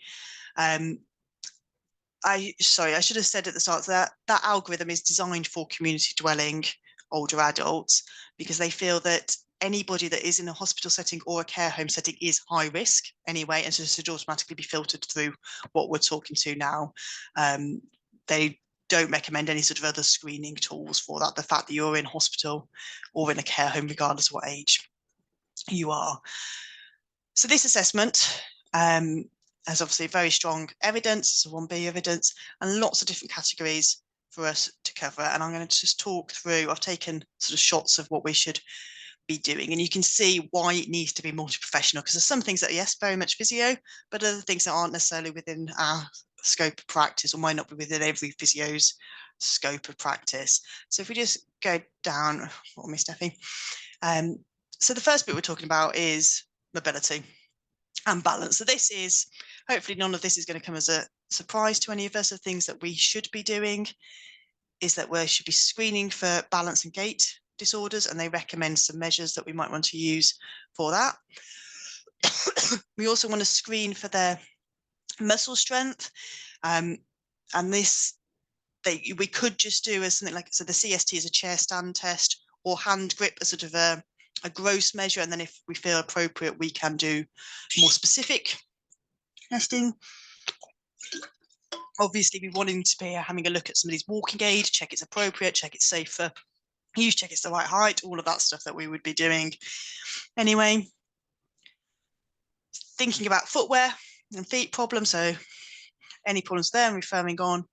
I should have said at the start that that algorithm is designed for community dwelling older adults, because they feel that anybody that is in a hospital setting or a care home setting is high risk anyway, and so should automatically be filtered through what we're talking to now. They don't recommend any sort of other screening tools for that, the fact that you're in hospital or in a care home, regardless of what age you are. So this assessment has obviously very strong evidence, it's a 1B evidence, and lots of different categories for us to cover. And I'm going to just talk through, I've taken sort of shots of what we should be doing, and you can see why it needs to be multi-professional, because there's some things that are, yes, very much physio, but other things that aren't necessarily within our scope of practice, or might not be within every physio's scope of practice. So if we just go down, what am I, Steffi? So the first bit we're talking about is mobility and balance. So this is, hopefully none of this is going to come as a surprise to any of us. The things that we should be doing is that we should be screening for balance and gait disorders, and they recommend some measures that we might want to use for that. We also want to screen for their muscle strength, and this we could just do as something like, so the CST is a chair stand test, or hand grip as sort of a gross measure, and then if we feel appropriate we can do more specific testing. Obviously we wanting to be having a look at somebody's walking aid, check it's appropriate, check it's safe for use, check it's the right height, all of that stuff that we would be doing anyway. Thinking about footwear and feet problems, so any problems there and referring on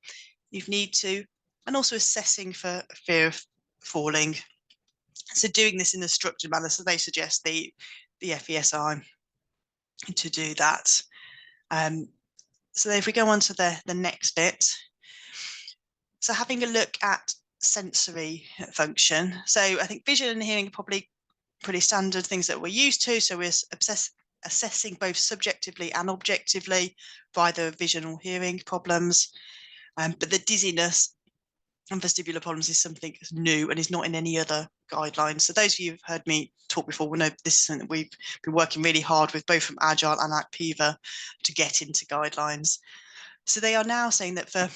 if need to, and also assessing for fear of falling. So doing this in a structured manner, so they suggest the FESI to do that. So if we go on to the next bit, so having a look at sensory function. So I think vision and hearing are probably pretty standard things that we're used to. So we're assessing both subjectively and objectively by the vision or hearing problems. But the dizziness and vestibular problems is something new and is not in any other guidelines. So those of you who've heard me talk before will know this is something that we've been working really hard with, both from AGILE and ACPIVA, to get into guidelines. So they are now saying that for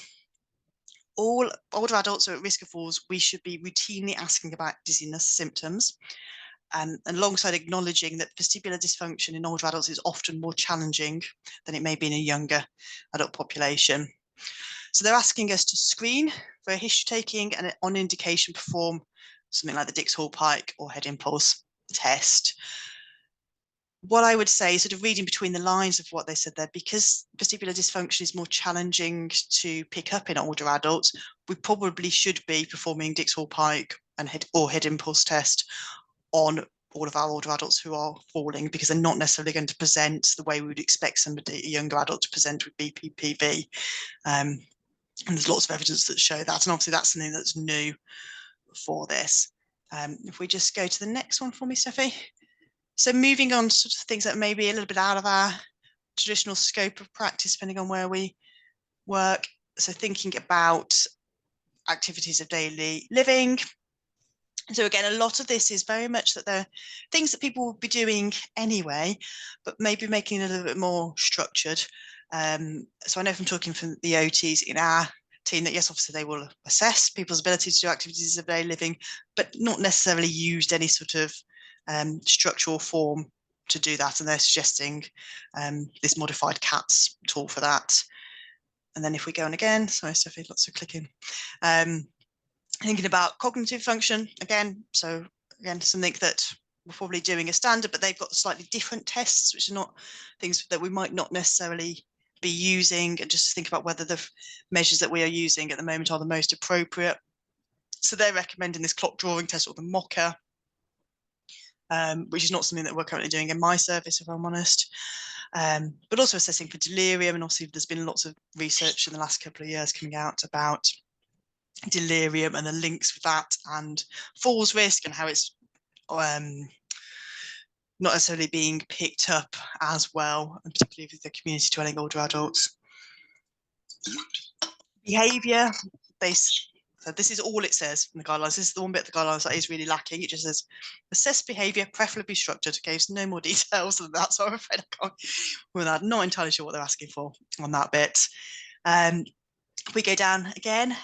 all older adults who are at risk of falls, we should be routinely asking about dizziness symptoms, and alongside acknowledging that vestibular dysfunction in older adults is often more challenging than it may be in a younger adult population. So they're asking us to screen for a history taking and on indication perform something like the Dix-Hall-Pike or head impulse test. What I would say, sort of reading between the lines of what they said there, because vestibular dysfunction is more challenging to pick up in older adults, we probably should be performing Dix-Hall-Pike and head impulse test on all of our older adults who are falling, because they're not necessarily going to present the way we would expect somebody, a younger adult, to present with BPPV. And there's lots of evidence that show that. And obviously that's something that's new for this. If we just go to the next one for me, Steffi. So moving on to sort of things that may be a little bit out of our traditional scope of practice, depending on where we work. So thinking about activities of daily living. So again, a lot of this is very much that they're things that people will be doing anyway, but maybe making it a little bit more structured. So I know from talking from the OTs in our team that yes, obviously they will assess people's ability to do activities of daily living, but not necessarily used any sort of structural form to do that. And they're suggesting this modified CATS tool for that. And then if we go on again, sorry, Sophie, lots of clicking. Thinking about cognitive function again. So again, something that we're probably doing a standard, but they've got slightly different tests, which are not things that we might not necessarily be using, and just think about whether the measures that we are using at the moment are the most appropriate. So they're recommending this clock drawing test, or the MOCA, which is not something that we're currently doing in my service, if I'm honest. But also assessing for delirium, and obviously there's been lots of research in the last couple of years coming out about delirium and the links with that and falls risk, and how it's not necessarily being picked up as well, and particularly with the community dwelling older adults. Behaviour, so this is all it says in the guidelines. This is the one bit of the guidelines that is really lacking. It just says assess behaviour, preferably structured. Okay, so no more details than that. So I'm afraid I can't with that. Not entirely sure what they're asking for on that bit. We go down again.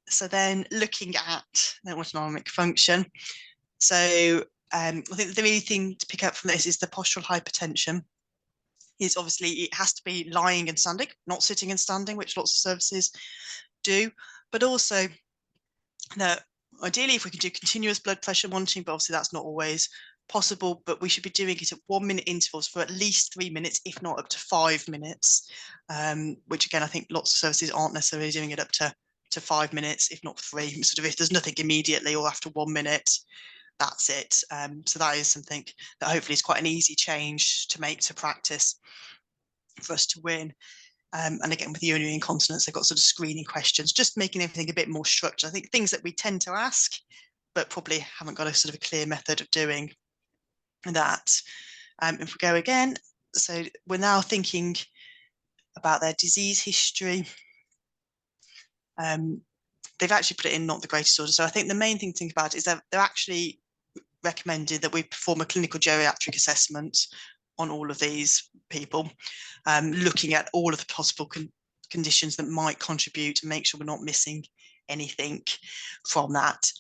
So then looking at the autonomic function. So I think the main thing to pick up from this is the postural hypertension. Is obviously it has to be lying and standing, not sitting and standing, which lots of services do, but also that ideally if we can do continuous blood pressure monitoring, but obviously that's not always possible, but we should be doing it at 1 minute intervals for at least 3 minutes, if not up to 5 minutes, which again, I think lots of services aren't necessarily doing it up to 5 minutes, if not 3, sort of if there's nothing immediately or after 1 minute, that's it. So that is something that hopefully is quite an easy change to make to practice for us to win. And again, with urinary incontinence, they've got sort of screening questions, just making everything a bit more structured. I think things that we tend to ask, but probably haven't got a sort of a clear method of doing that. If we go again, so we're now thinking about their disease history. They've actually put it in not the greatest order. So I think the main thing to think about is that they're actually recommended that we perform a clinical geriatric assessment on all of these people, looking at all of the possible conditions that might contribute to make sure we're not missing anything from that.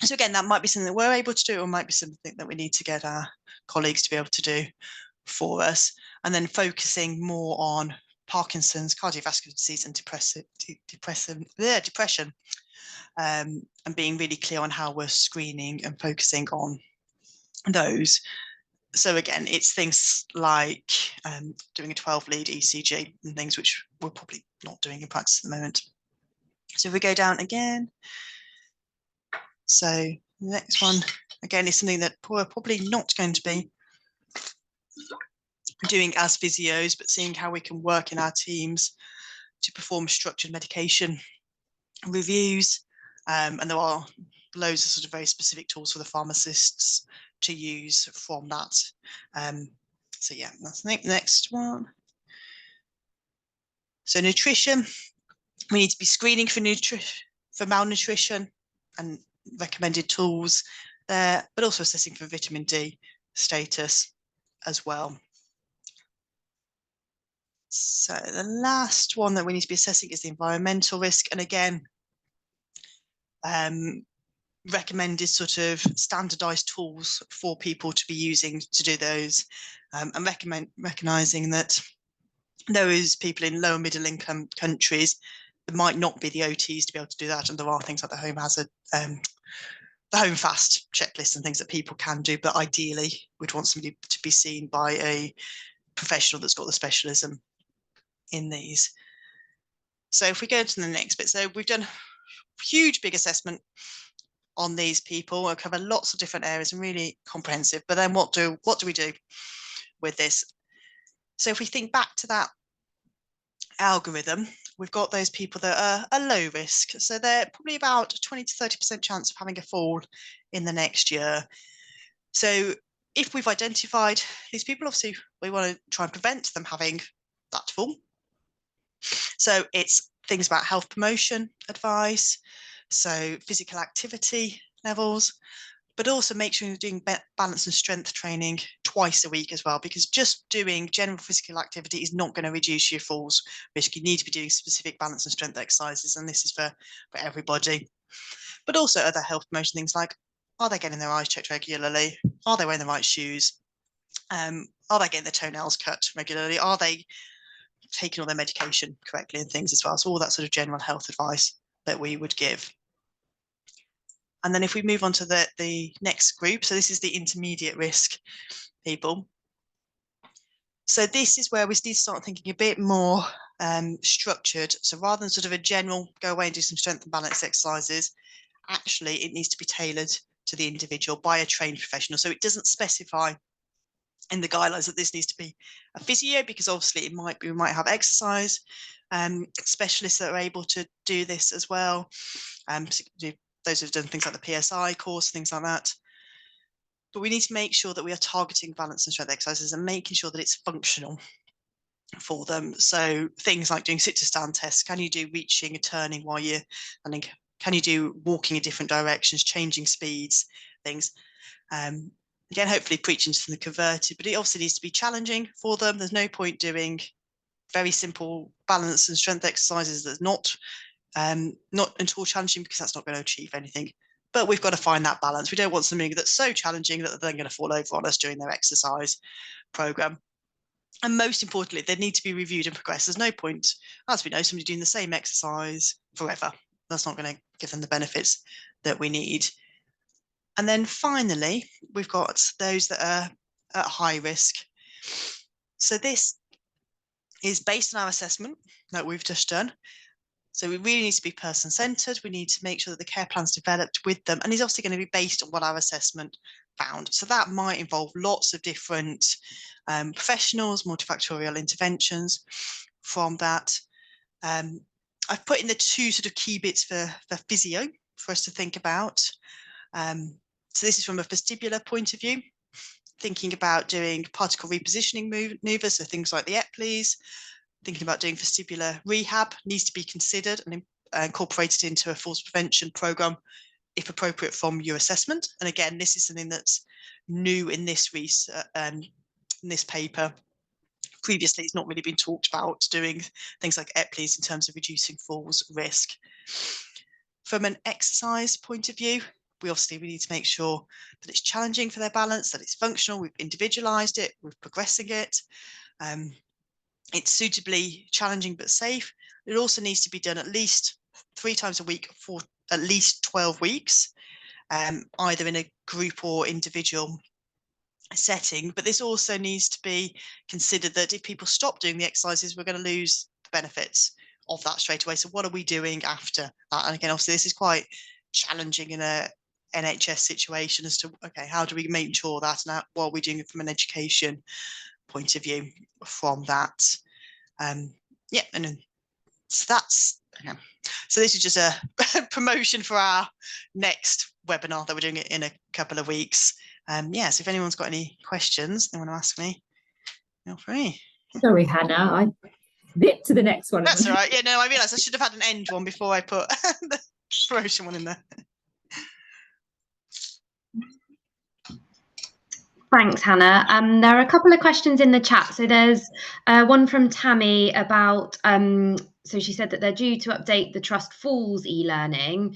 So again, that might be something that we're able to do, or might be something that we need to get our colleagues to be able to do for us. And then focusing more on Parkinson's, cardiovascular disease, and depression, and being really clear on how we're screening and focusing on those. So again, it's things like doing a 12-lead ECG and things which we're probably not doing in practice at the moment. So if we go down again, so the next one, again, is something that we're probably not going to be doing as physios, but seeing how we can work in our teams to perform structured medication reviews. And there are loads of sort of very specific tools for the pharmacists to use from that. So yeah, that's the next one. So nutrition, we need to be screening for malnutrition and recommended tools there, but also assessing for vitamin D status as well. So the last one that we need to be assessing is the environmental risk. And again, recommended sort of standardized tools for people to be using to do those, and recognizing that there is people in low and middle income countries that might not be the OTs to be able to do that, and there are things like the home hazard, the home fast checklist and things that people can do, but ideally we'd want somebody to be seen by a professional that's got the specialism in these. So if we go to the next bit, so we've done a huge big assessment on these people. I cover lots of different areas and really comprehensive. But then what do we do with this? So if we think back to that algorithm, we've got those people that are low risk. So they're probably about 20 to 30% chance of having a fall in the next year. So if we've identified these people, obviously we want to try and prevent them having that fall. So it's things about health promotion advice, so physical activity levels, but also make sure you're doing balance and strength training twice a week as well, because just doing general physical activity is not going to reduce your falls risk. You need to be doing specific balance and strength exercises, and this is for everybody. But also other health promotion things like, are they getting their eyes checked regularly? Are they wearing the right shoes? Are they getting their toenails cut regularly? Are they taking all their medication correctly and things as well? So all that sort of general health advice that we would give. And then if we move on to the next group, so this is the intermediate risk people. So this is where we need to start thinking a bit more structured. So rather than sort of a general go away and do some strength and balance exercises, actually it needs to be tailored to the individual by a trained professional. So it doesn't specify in the guidelines that this needs to be a physio, because obviously we might have exercise specialists that are able to do this as well. Those who've done things like the PSI course, things like that. But we need to make sure that we are targeting balance and strength exercises and making sure that it's functional for them. So things like doing sit to stand tests. Can you do reaching and turning while you're standing? Can you do walking in different directions, changing speeds, things? Again, hopefully preaching to the converted, but it obviously needs to be challenging for them. There's no point doing very simple balance and strength exercises that's not at all challenging, because that's not going to achieve anything. But we've got to find that balance. We don't want something that's so challenging that they're going to fall over on us during their exercise program. And most importantly, they need to be reviewed and progress. There's no point, as we know, somebody doing the same exercise forever. That's not going to give them the benefits that we need. And then finally, we've got those that are at high risk. So this is based on our assessment that we've just done. So we really need to be person-centred. We need to make sure that the care plan's developed with them, and is obviously going to be based on what our assessment found. So that might involve lots of different professionals, multifactorial interventions from that. I've put in the two sort of key bits for physio for us to think about. So this is from a vestibular point of view, thinking about doing particle repositioning maneuvers, so things like the Epleys. Thinking about doing vestibular rehab needs to be considered and incorporated into a falls prevention program, if appropriate, from your assessment. And again, this is something that's new in this in this paper. Previously, it's not really been talked about, doing things like Epleys in terms of reducing falls risk. From an exercise point of view, we need to make sure that it's challenging for their balance, that it's functional, we've individualised it, we're progressing it. It's suitably challenging but safe. It also needs to be done at least 3 times a week for at least 12 weeks, either in a group or individual setting. But this also needs to be considered that if people stop doing the exercises, we're going to lose the benefits of that straight away. So what are we doing after that? And again, obviously, this is quite challenging in a NHS situation as to, okay, how do we make sure that, and what are we doing from an education point of view from that? And so that's so this is just a promotion for our next webinar that we're doing it in a couple of weeks. So if anyone's got any questions they want to ask me, feel free. Sorry, Hannah, I bit to the next one. That's all right. I realised I should have had an end one before I put the promotion one in there. Thanks, Hannah. There are a couple of questions in the chat. So there's one from Tammy about, so she said that they're due to update the Trust Falls e-learning,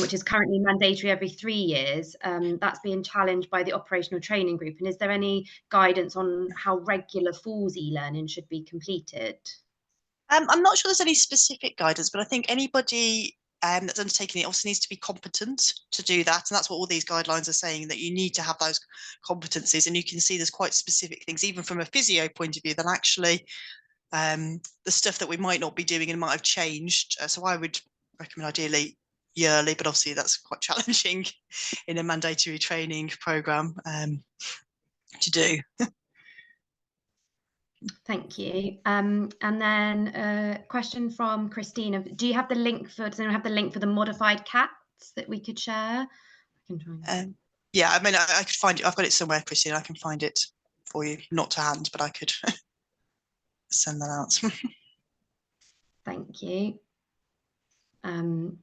which is currently mandatory every 3 years. That's being challenged by the operational training group. And is there any guidance on how regular Falls e-learning should be completed? I'm not sure there's any specific guidance, but I think anybody that's undertaking it also needs to be competent to do that, and that's what all these guidelines are saying, that you need to have those competencies. And you can see there's quite specific things, even from a physio point of view, that actually the stuff that we might not be doing and might have changed. So I would recommend ideally yearly, but obviously that's quite challenging in a mandatory training programme to do. Thank you. And then a question from Christina. Do you have the link for, does anyone have the link for the modified cats that we could share? I can try and... Yeah, I mean, I could find it. I've got it somewhere, Christina. I can find it for you, not to hand, but I could send that out. Thank you. And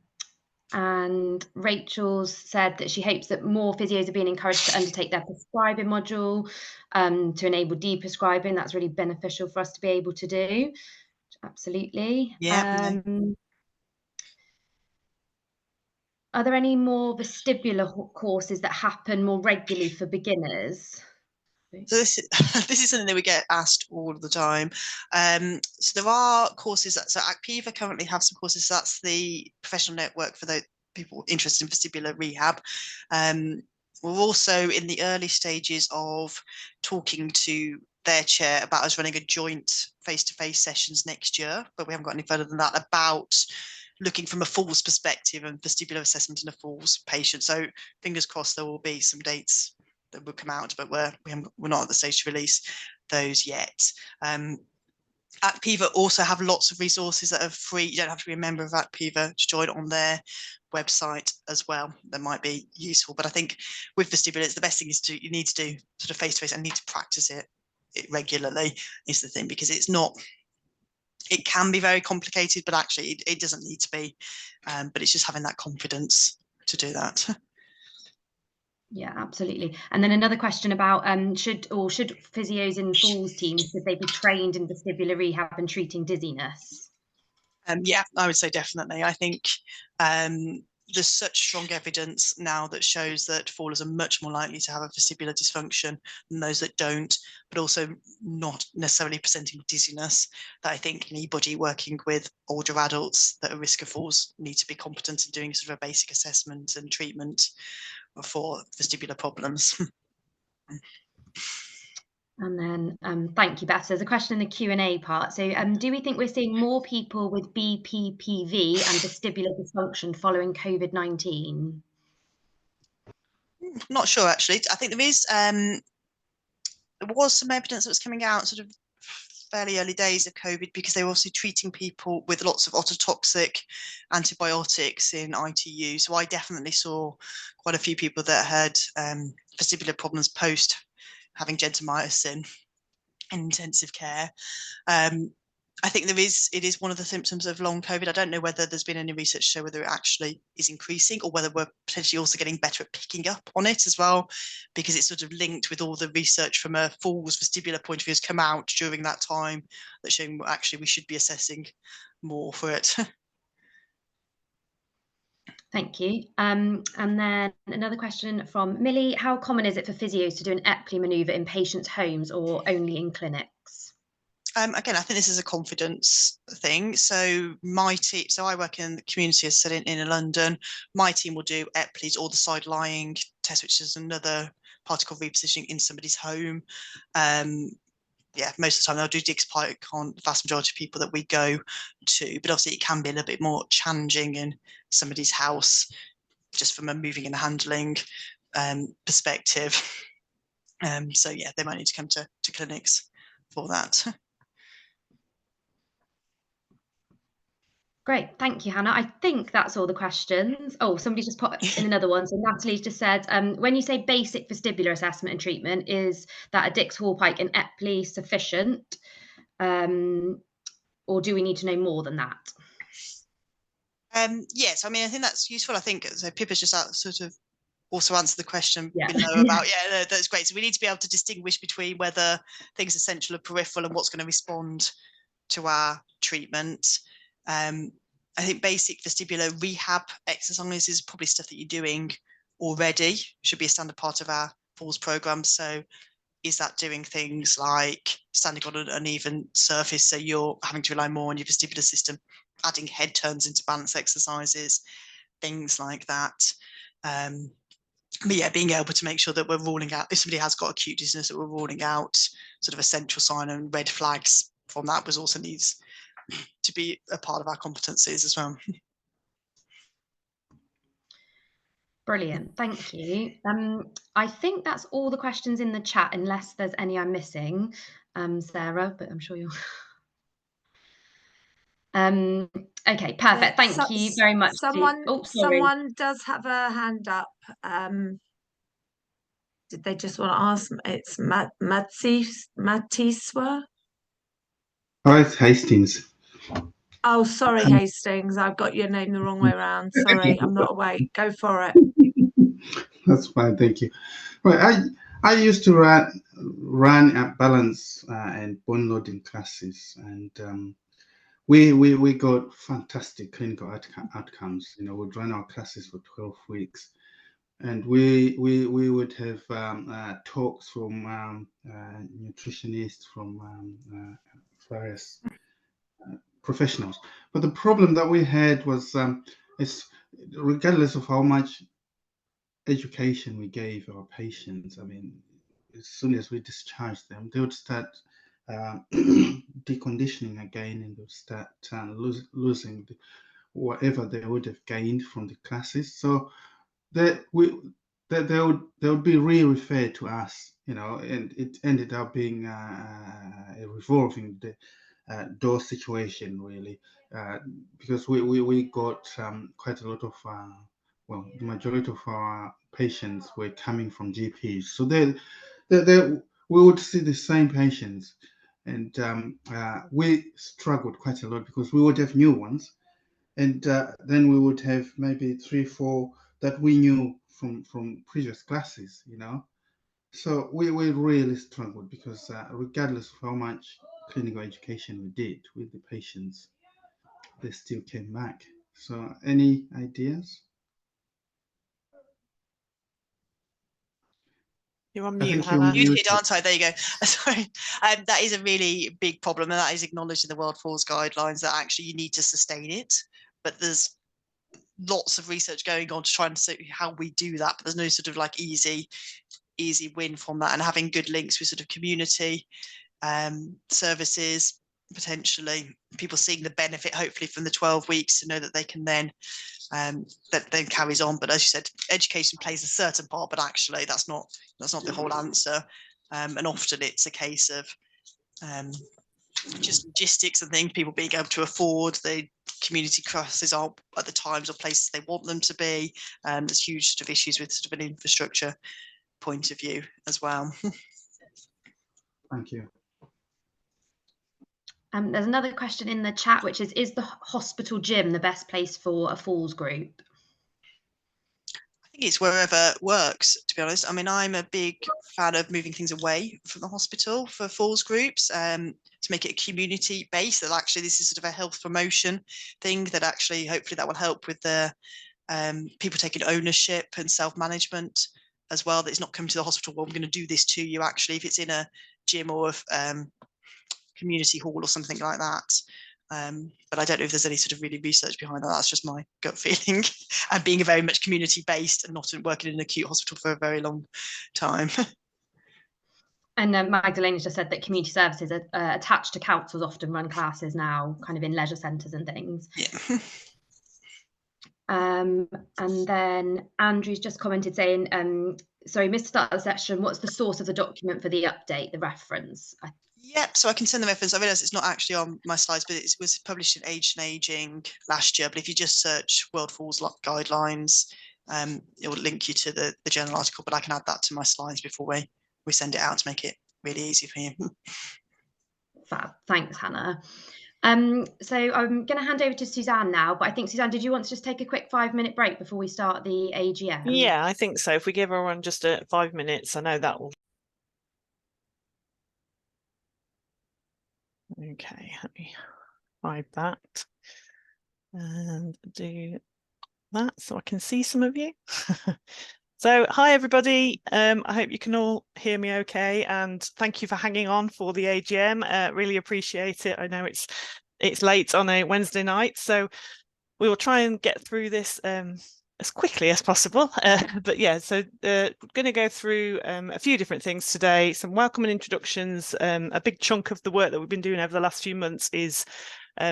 Rachel's said that she hopes that more physios are being encouraged to undertake their prescribing module to enable de-prescribing. That's really beneficial for us to be able to do. Absolutely. Yeah. Are there any more vestibular courses that happen more regularly for beginners? So this is something that we get asked all the time. So there are courses so ACPIVA currently have some courses. So that's the professional network for the people interested in vestibular rehab. We're also in the early stages of talking to their chair about us running a joint face-to-face sessions next year, but we haven't got any further than that, about looking from a falls perspective and vestibular assessment in a falls patient. So fingers crossed there will be some dates that will come out, but we're not at the stage to release those yet. ACPIVA also have lots of resources that are free. You don't have to be a member of ACPIVA to join on their website as well. That might be useful. But I think with vestibular, the best thing is you need to do sort of face-to-face and need to practice it regularly is the thing, because it's not, it can be very complicated, but actually it doesn't need to be. But it's just having that confidence to do that. Yeah, absolutely. And then another question about should physios in falls teams, should they be trained in vestibular rehab and treating dizziness? Yeah, I would say definitely. I think there's such strong evidence now that shows that fallers are much more likely to have a vestibular dysfunction than those that don't, but also not necessarily presenting dizziness, that I think anybody working with older adults that are risk of falls need to be competent in doing sort of a basic assessment and treatment for vestibular problems. And then thank you, Beth. There's a question in the Q&A part. So do we think we're seeing more people with BPPV and vestibular dysfunction following COVID-19? Not sure, actually. I think there was some evidence that was coming out sort of fairly early days of COVID, because they were also treating people with lots of ototoxic antibiotics in ITU. So I definitely saw quite a few people that had vestibular problems post having gentamicin in intensive care. I think it is one of the symptoms of long COVID. I don't know whether there's been any research to show whether it actually is increasing or whether we're potentially also getting better at picking up on it as well, because it's sort of linked with all the research from a falls vestibular point of view has come out during that time that's showing actually we should be assessing more for it. Thank you. And then another question from Millie. How common is it for physios to do an Epley manoeuvre in patients' homes or only in clinics? Again, I think this is a confidence thing. So my team, so I work in the community, as I said, in London. My team will do Epleys or the side lying test, which is another particle repositioning in somebody's home. Yeah, most of the time they'll do Dix-Pike on the vast majority of people that we go to, but obviously it can be a little bit more challenging in somebody's house, just from a moving and handling perspective. So yeah, they might need to come to clinics for that. Great, thank you, Hannah. I think that's all the questions. Oh, somebody just put in another one. So Natalie's just said, when you say basic vestibular assessment and treatment, is that a Dix-Hallpike and Epley sufficient? Or do we need to know more than that? Yes, I mean, I think that's useful. I think so. Pippa's just sort of also answered the question below about, no, that's great. So we need to be able to distinguish between whether things are central or peripheral and what's going to respond to our treatment. I think basic vestibular rehab exercises is probably stuff that you're doing already, should be a standard part of our falls program. So is that doing things like standing on an uneven surface, so you're having to rely more on your vestibular system, adding head turns into balance exercises, things like that. But yeah, being able to make sure that we're ruling out, if somebody has got acute dizziness, that we're ruling out sort of a central sign and red flags from that, was also needs to be a part of our competencies as well. Brilliant, thank you. I think that's all the questions in the chat, unless there's any I'm missing, Sarah, but I'm sure you'll... Okay, perfect. Thank you very much. Someone does have a hand up. Did they just want to ask? It's Matiswa. Oh, it's Hastings. Oh, sorry, Hastings. I've got your name the wrong way around. Sorry, I'm not awake. Go for it. That's fine, thank you. Right, I used to run at balance and bone loading classes, and we got fantastic clinical outcomes. You know, we'd run our classes for 12 weeks, and we would have talks from nutritionists, from various professionals. But the problem that we had was, it's regardless of how much education we gave our patients, I mean, as soon as we discharged them, they would start deconditioning again, and they would start losing whatever they would have gained from the classes. So they would be re-referred to us, you know, and it ended up being a revolving door situation, really, because we got quite a lot of well, the majority of our patients were coming from GPs, so they we would see the same patients, and we struggled quite a lot because we would have new ones, and then we would have maybe 3-4 that we knew from previous classes, you know. So we really struggled because regardless of how much clinical education we did with the patients, they still came back. So any ideas? You're on I mute, think you're Hannah. Muted, aren't I? There you go. Sorry. That is a really big problem, and that is acknowledged in the World Falls Guidelines, that actually you need to sustain it. But there's lots of research going on to try and see how we do that. But there's no sort of like easy win from that. And having good links with sort of community services, potentially people seeing the benefit, hopefully, from the 12 weeks to know that they can then that then carries on. But as you said, education plays a certain part, but actually that's not the whole answer. And often it's a case of just logistics and things, people being able to afford the community classes are at the times or places they want them to be. There's huge sort of issues with sort of an infrastructure point of view as well. Thank you. There's another question in the chat, which is the hospital gym the best place for a falls group? I think it's wherever works, to be honest. I mean, I'm a big fan of moving things away from the hospital for falls groups, to make it a community base, that actually this is sort of a health promotion thing, that actually hopefully that will help with the people taking ownership and self-management as well, that it's not coming to the hospital, well, I'm going to do this to you. Actually, if it's in a gym or a community hall or something like that. But I don't know if there's any sort of really research behind that. That's just my gut feeling. And being very much community based and not working in an acute hospital for a very long time. And Magdalena just said that community services are attached to councils often run classes now, kind of in leisure centres and things. Yeah. And then Andrew's just commented saying, sorry, missed the start of the session. What's the source of the document for the update, the reference? Yep, so I can send the reference. I realise it's not actually on my slides, but it was published in Age and Ageing last year. But if you just search World Falls Guidelines, it will link you to the journal article, but I can add that to my slides before we send it out to make it really easy for you. Fab. Thanks, Hannah. So I'm going to hand over to Suzanne now, but I think, Suzanne, did you want to just take a quick 5-minute break before we start the AGM? Yeah, I think so. If we give everyone just 5 minutes, I know that will. Okay, let me hide that and do that so I can see some of you. So hi everybody, I hope you can all hear me okay, and thank you for hanging on for the AGM. Really appreciate it. I know it's late on a Wednesday night, so we will try and get through this as quickly as possible. But yeah, so going to go through a few different things today, some welcome and introductions. A big chunk of the work that we've been doing over the last few months is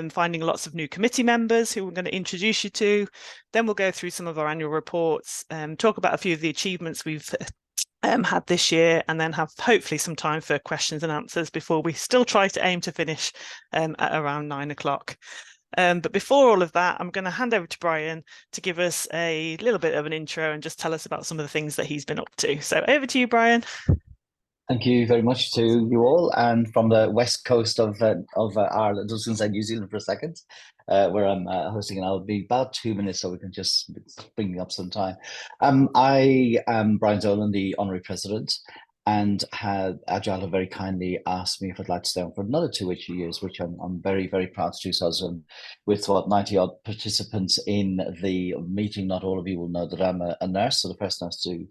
finding lots of new committee members who we're going to introduce you to. Then we'll go through some of our annual reports, talk about a few of the achievements we've had this year, and then have hopefully some time for questions and answers before we still try to aim to finish at around 9 o'clock. But before all of that, I'm going to hand over to Brian to give us a little bit of an intro and just tell us about some of the things that he's been up to. So over to you, Brian. Thank you very much to you all, and from the west coast of Ireland, I was going to say New Zealand for a second, where I'm hosting, and I'll be about 2 minutes, so we can just bring up some time. I am Brian Dolan, the honorary president, and Agile have very kindly asked me if I'd like to stay on for another 2 years, which I'm very, very proud to do. So I was with 90 odd participants in the meeting. Not all of you will know that I'm a nurse, so the first nurse to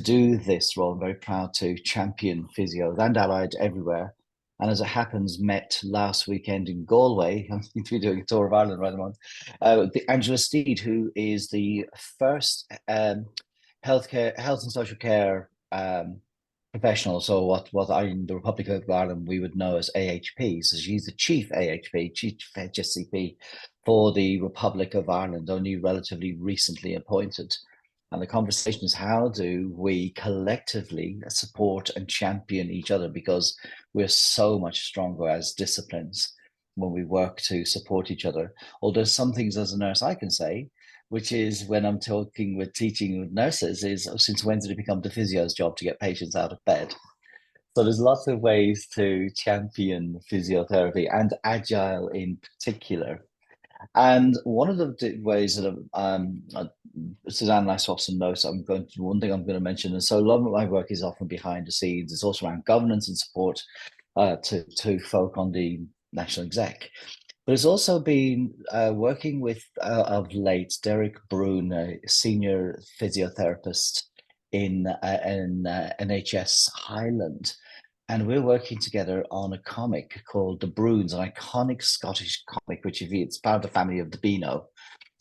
do this role. I'm very proud to champion physios and allied everywhere. And as it happens, met last weekend in Galway. I'm going to be doing a tour of Ireland right now. Angela Steed, who is the first health and social care professional. So what in the Republic of Ireland we would know as AHP. So she's the chief AHP, chief HSCP for the Republic of Ireland, only relatively recently appointed. And the conversation is, how do we collectively support and champion each other? Because we're so much stronger as disciplines when we work to support each other. Although some things as a nurse I can say, which is when I'm teaching with nurses, is since when did it become the physio's job to get patients out of bed? So there's lots of ways to champion physiotherapy and Agile in particular. And one of the ways that Suzanne and I swapped some notes. One thing I'm going to mention, and so a lot of my work is often behind the scenes. It's also around governance and support to folk on the national exec. But it's also been working with of late Derek Broon, a senior physiotherapist in NHS Highland. And we're working together on a comic called The Broons, an iconic Scottish comic, which it's part of the family of the Beano.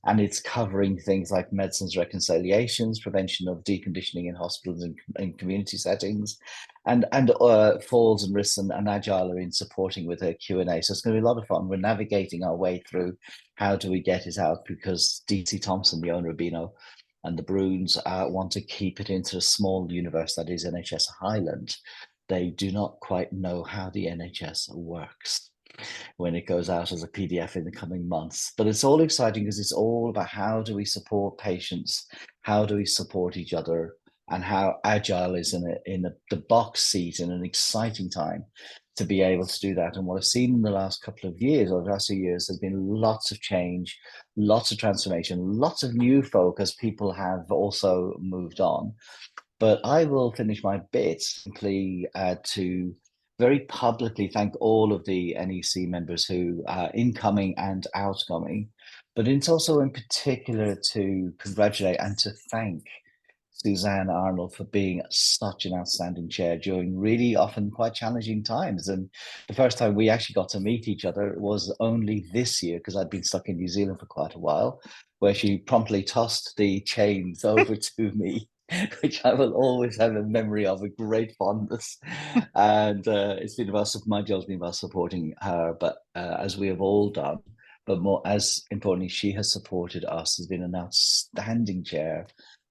And it's covering things like medicines reconciliations, prevention of deconditioning in hospitals and in community settings, and falls and risks, and Agile are in supporting with a Q&A. So it's going to be a lot of fun. We're navigating our way through how do we get it out, because DC Thompson, the owner of Beano, and the Broons want to keep it into a small universe that is NHS Highland. They do not quite know how the NHS works when it goes out as a PDF in the coming months. But it's all exciting because it's all about how do we support patients, how do we support each other, and how Agile is in the box seat in an exciting time to be able to do that. And what I've seen in the last couple of years, or the last 2 years, there's been lots of change, lots of transformation, lots of new folk as people have also moved on. But I will finish my bit simply to very publicly thank all of the NEC members who are incoming and outgoing, but it's also in particular to congratulate and to thank Suzanne Arnold for being such an outstanding chair during really often quite challenging times. And the first time we actually got to meet each other was only this year, because I'd been stuck in New Zealand for quite a while, where she promptly tossed the chains over to me, which I will always have a memory of, a great fondness. And it's been about, my job's been about supporting her, but as we have all done, but more as importantly, she has supported us, has been an outstanding chair,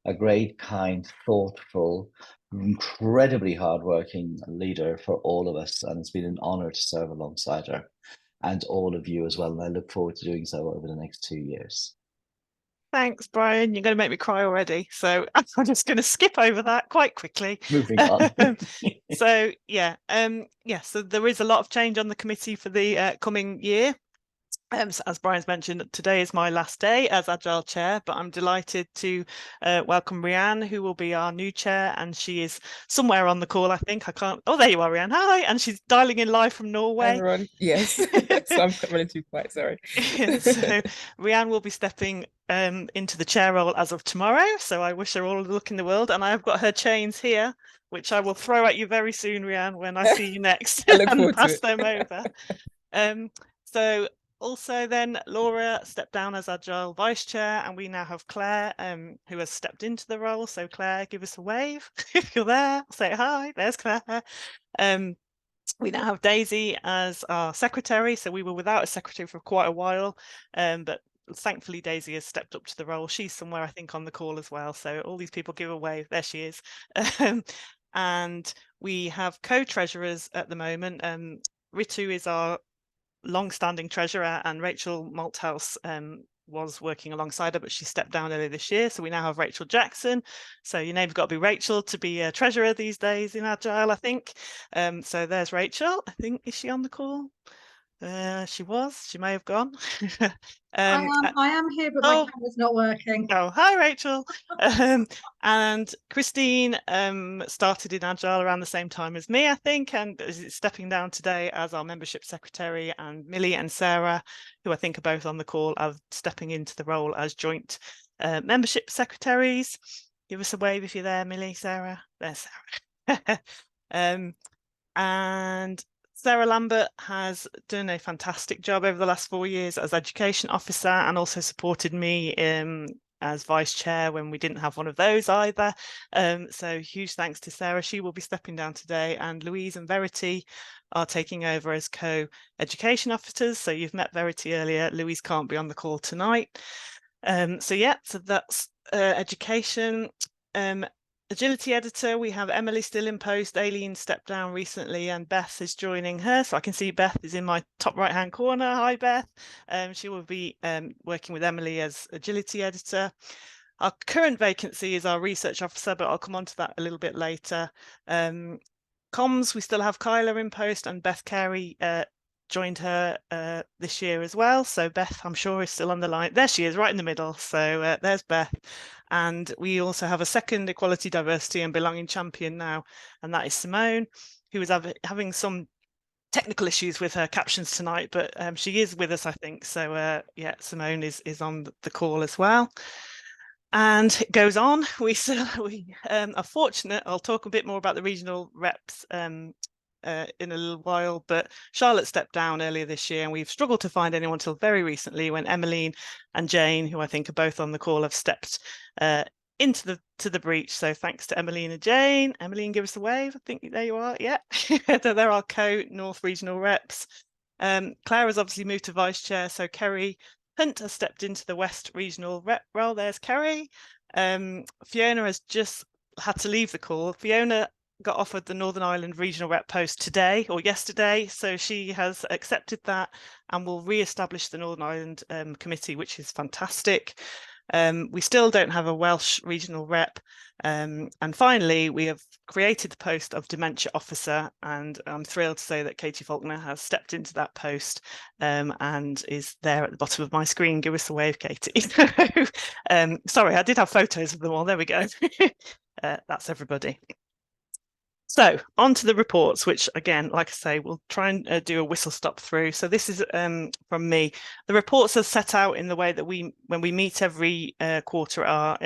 a great, kind, thoughtful, incredibly hardworking leader for all of us. And it's been an honor to serve alongside her and all of you as well. And I look forward to doing so over the next 2 years. Thanks, Brian. You're going to make me cry already. So I'm just going to skip over that quite quickly. Moving on. So so there is a lot of change on the committee for the coming year. So as Brian's mentioned, today is my last day as Agile Chair, but I'm delighted to welcome Rianne, who will be our new chair, and she is somewhere on the call, I think. I can't... Oh, there you are, Rianne. Hi. And she's dialing in live from Norway. Hi, everyone. Yes. So I'm running too quiet, sorry. So Rianne will be stepping into the chair role as of tomorrow. So I wish her all the luck in the world. And I've got her chains here, which I will throw at you very soon, Rianne, when I see you next. I look forward and pass to it. them over. So also then Laura stepped down as Agile Vice Chair, and we now have Claire who has stepped into the role. So Claire, give us a wave if you're there. Say hi. There's Claire. We now have Daisy as our secretary, so we were without a secretary for quite a while, but thankfully Daisy has stepped up to the role. She's somewhere, I think, on the call as well, so all these people give away. There she is. And we have co-treasurers at the moment. Ritu is our long-standing treasurer, and Rachel Malthouse was working alongside her, but she stepped down earlier this year. So we now have Rachel Jackson. So your name's got to be Rachel to be a treasurer these days in Agile, I think. So there's Rachel. I think, is she on the call? She may have gone. I am here, but my camera's not working. Oh, hi, Rachel. And Christine started in Agile around the same time as me, I think, and is stepping down today as our membership secretary. And Millie and Sarah, who I think are both on the call, are stepping into the role as joint membership secretaries. Give us a wave if you're there, Millie, Sarah. There's Sarah. And Sarah Lambert has done a fantastic job over the last 4 years as education officer, and also supported me as vice chair when we didn't have one of those either. So huge thanks to Sarah. She will be stepping down today, and Louise and Verity are taking over as co-education officers. So you've met Verity earlier. Louise can't be on the call tonight. So that's education. Agility editor, we have Emily still in post. Aileen stepped down recently, and Beth is joining her. So I can see Beth is in my top right hand corner. Hi, Beth. She will be working with Emily as agility editor. Our current vacancy is our research officer, but I'll come on to that a little bit later. Comms, we still have Kyla in post, and Beth Carey joined her this year as well. So Beth, I'm sure, is still on the line. There she is, right in the middle. So there's Beth. And we also have a second equality, diversity and belonging champion now, and that is Simone, who is having some technical issues with her captions tonight, but she is with us, I think. So yeah, Simone is on the call as well. And it goes on. We are fortunate. I'll talk a bit more about the regional reps in a little while, but Charlotte stepped down earlier this year, and we've struggled to find anyone until very recently, when Emmeline and Jane, who I think are both on the call, have stepped into the breach. So thanks to Emmeline and Jane. Emmeline, give us a wave. I think there you are. Yeah. So they're our co-North regional reps. Claire has obviously moved to vice chair, so Kerry Hunt has stepped into the West regional rep role. There's Kerry. Fiona has just had to leave the call. Fiona got offered the Northern Ireland regional rep post today or yesterday, so she has accepted that and will re-establish the Northern Ireland committee, which is fantastic. We still don't have a Welsh regional rep, and finally we have created the post of dementia officer, and I'm thrilled to say that Katie Faulkner has stepped into that post and is there at the bottom of my screen. Give us a wave, Katie. Sorry, I did have photos of them all. There we go. That's everybody. So on to the reports, which again, like I say, we'll try and do a whistle stop through. So this is from me. The reports are set out in the way that when we meet every quarter at our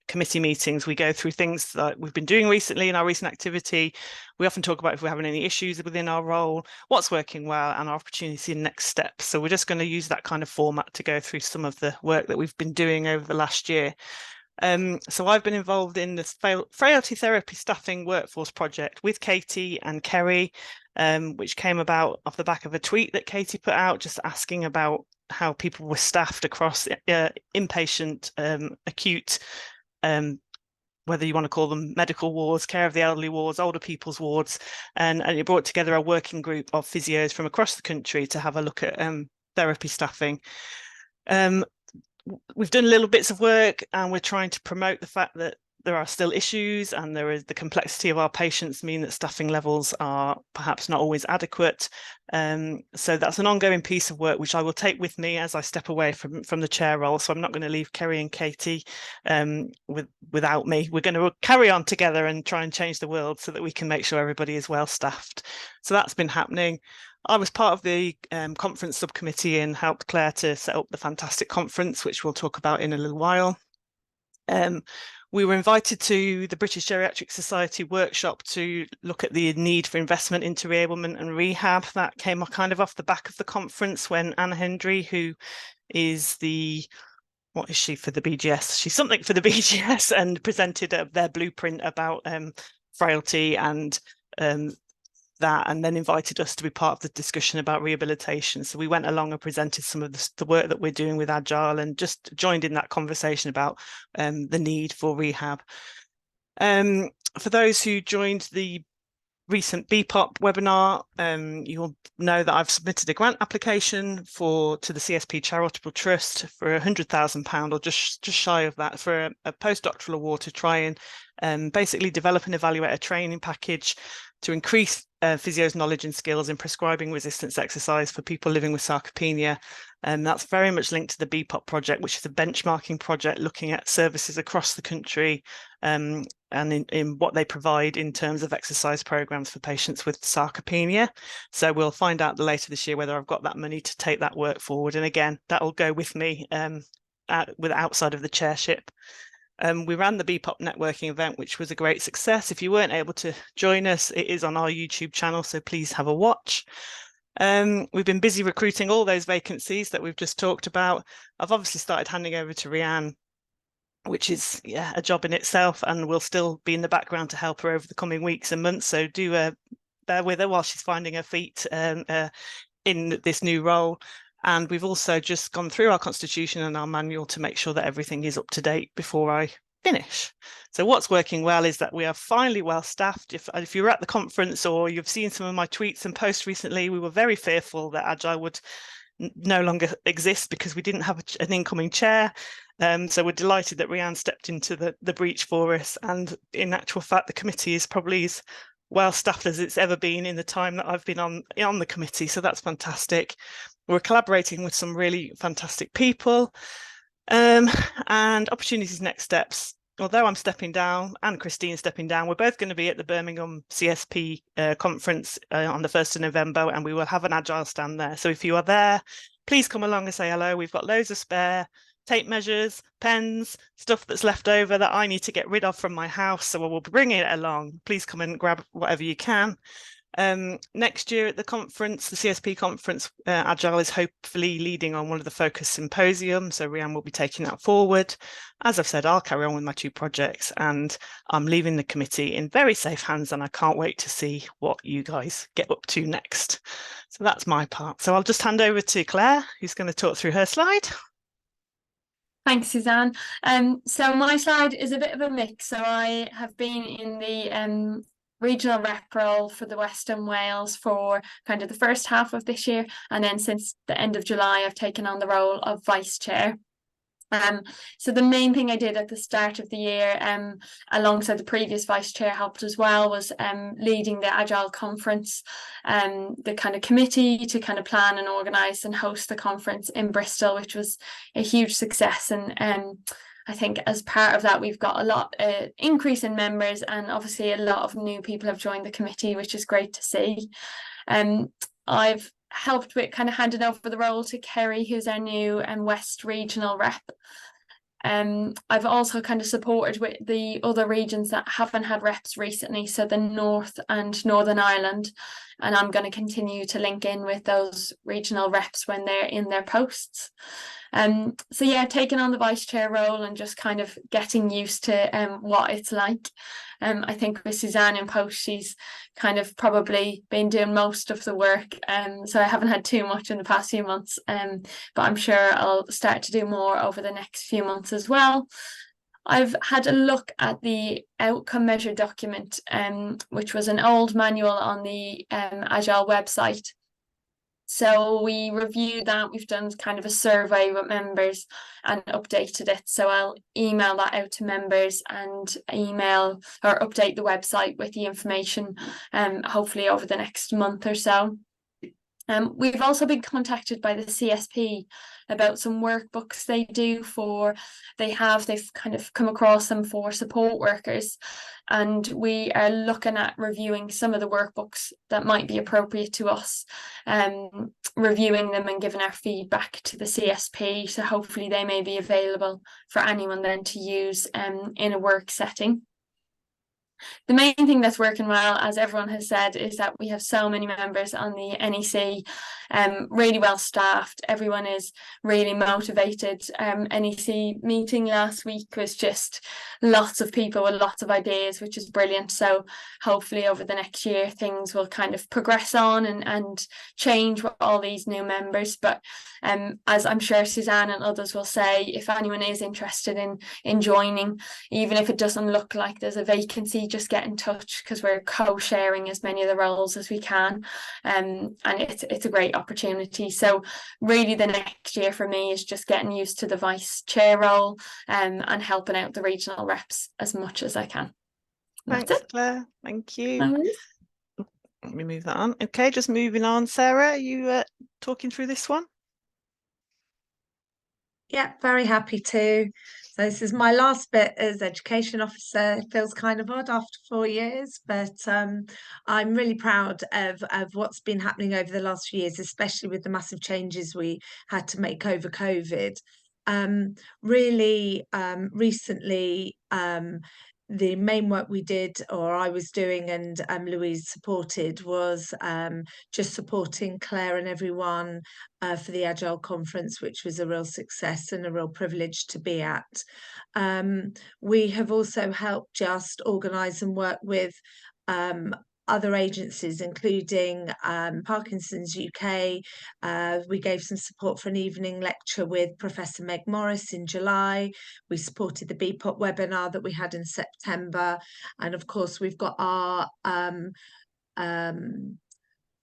committee meetings, we go through things that we've been doing recently in our recent activity. We often talk about if we're having any issues within our role, what's working well, and our opportunity and next steps. So we're just going to use that kind of format to go through some of the work that we've been doing over the last year. So I've been involved in this frailty therapy staffing workforce project with Katie and Kerry, which came about off the back of a tweet that Katie put out, just asking about how people were staffed across inpatient, acute, whether you want to call them medical wards, care of the elderly wards, older people's wards, and it brought together a working group of physios from across the country to have a look at therapy staffing. We've done little bits of work, and we're trying to promote the fact that there are still issues, and there is the complexity of our patients mean that staffing levels are perhaps not always adequate. So that's an ongoing piece of work which I will take with me as I step away from the chair role. So I'm not going to leave Kerry and Katie without me. We're going to carry on together and try and change the world so that we can make sure everybody is well staffed. So that's been happening. I was part of the conference subcommittee and helped Claire to set up the fantastic conference, which we'll talk about in a little while. We were invited to the British Geriatric Society workshop to look at the need for investment into reablement and rehab. That came kind of off the back of the conference when Anna Hendry, who is what is she for the BGS? She's something for the BGS, and presented their blueprint about frailty and that, and then invited us to be part of the discussion about rehabilitation. So we went along and presented some of the work that we're doing with Agile, and just joined in that conversation about the need for rehab. For those who joined the recent BPOP webinar, you'll know that I've submitted a grant application to the CSP Charitable Trust for £100,000, or just shy of that, for a postdoctoral award to try and basically develop and evaluate a training package to increase physio's knowledge and skills in prescribing resistance exercise for people living with sarcopenia. And that's very much linked to the BPOP project, which is a benchmarking project looking at services across the country and in what they provide in terms of exercise programs for patients with sarcopenia. So we'll find out later this year whether I've got that money to take that work forward. And again, that will go with me outside of the chairship. We ran the BPOP networking event, which was a great success. If you weren't able to join us, it is on our YouTube channel, so please have a watch. We've been busy recruiting all those vacancies that we've just talked about. I've obviously started handing over to Rianne, which is a job in itself, and will still be in the background to help her over the coming weeks and months. So do bear with her while she's finding her feet in this new role. And we've also just gone through our constitution and our manual to make sure that everything is up to date before I finish. So what's working well is that we are finally well staffed. If you were at the conference or you've seen some of my tweets and posts recently, we were very fearful that Agile would no longer exist because we didn't have an incoming chair. So we're delighted that Rianne stepped into the breach for us. And in actual fact, the committee is probably as well staffed as it's ever been in the time that I've been on the committee. So that's fantastic. We're collaborating with some really fantastic people, and opportunities, next steps. Although I'm stepping down and Christine's stepping down, we're both going to be at the Birmingham CSP conference on the 1st of November, and we will have an Agile stand there. So if you are there, please come along and say hello. We've got loads of spare tape measures, pens, stuff that's left over that I need to get rid of from my house. So we'll bring it along. Please come and grab whatever you can. Next year at the conference, the CSP conference, Agile is hopefully leading on one of the focus symposiums, so Rianne will be taking that forward. As I've said, I'll carry on with my 2 projects, and I'm leaving the committee in very safe hands, and I can't wait to see what you guys get up to next. So that's my part. So I'll just hand over to Claire, who's going to talk through her slide. Thanks, Suzanne. So my slide is a bit of a mix. So I have been in the regional rep role for the Western Wales for kind of the first half of this year, and then since the end of July I've taken on the role of vice chair. So the main thing I did at the start of the year, alongside the previous vice chair helped as well, was leading the Agile conference, the kind of committee to kind of plan and organise and host the conference in Bristol, which was a huge success. And I think as part of that, we've got a lot increase in members, and obviously a lot of new people have joined the committee, which is great to see. I've helped with kind of handing over the role to Kerry, who's our new West regional rep. I've also kind of supported with the other regions that haven't had reps recently, so the North and Northern Ireland, and I'm going to continue to link in with those regional reps when they're in their posts. So yeah, taking on the vice chair role and just kind of getting used to what it's like. I think with Suzanne in post, she's kind of probably been doing most of the work, so I haven't had too much in the past few months, but I'm sure I'll start to do more over the next few months as well. I've had a look at the outcome measure document, which was an old manual on the Agile website. So we reviewed that, we've done kind of a survey with members and updated it. So I'll email that out to members and email or update the website with the information, hopefully over the next month or so. We've also been contacted by the CSP about some workbooks they've kind of come across them for support workers, and we are looking at reviewing some of the workbooks that might be appropriate to us, reviewing them and giving our feedback to the CSP, so hopefully they may be available for anyone then to use in a work setting. The main thing that's working well, as everyone has said, is that we have so many members on the NEC, really well staffed. Everyone is really motivated. NEC meeting last week was just lots of people with lots of ideas, which is brilliant. So hopefully over the next year, things will kind of progress on and change with all these new members. But as I'm sure Suzanne and others will say, if anyone is interested in joining, even if it doesn't look like there's a vacancy, just get in touch, because we're co-sharing as many of the roles as we can, and it's a great opportunity. So really the next year for me is just getting used to the vice chair role, and helping out the regional reps as much as I can. Thanks, Claire. Thank you. Let me move that on. Okay, just moving on. Sarah, are you talking through this one? Yeah, very happy to. So this is my last bit as education officer. It feels kind of odd after 4 years, but I'm really proud of what's been happening over the last few years, especially with the massive changes we had to make over COVID. Really, recently, the main work we did, or I was doing, and Louise supported, was just supporting Claire and everyone for the Agile conference, which was a real success and a real privilege to be at. We have also helped just organise and work with other agencies, including Parkinson's UK. We gave some support for an evening lecture with Professor Meg Morris in July. We supported the BPOP webinar that we had in September. And of course, we've got our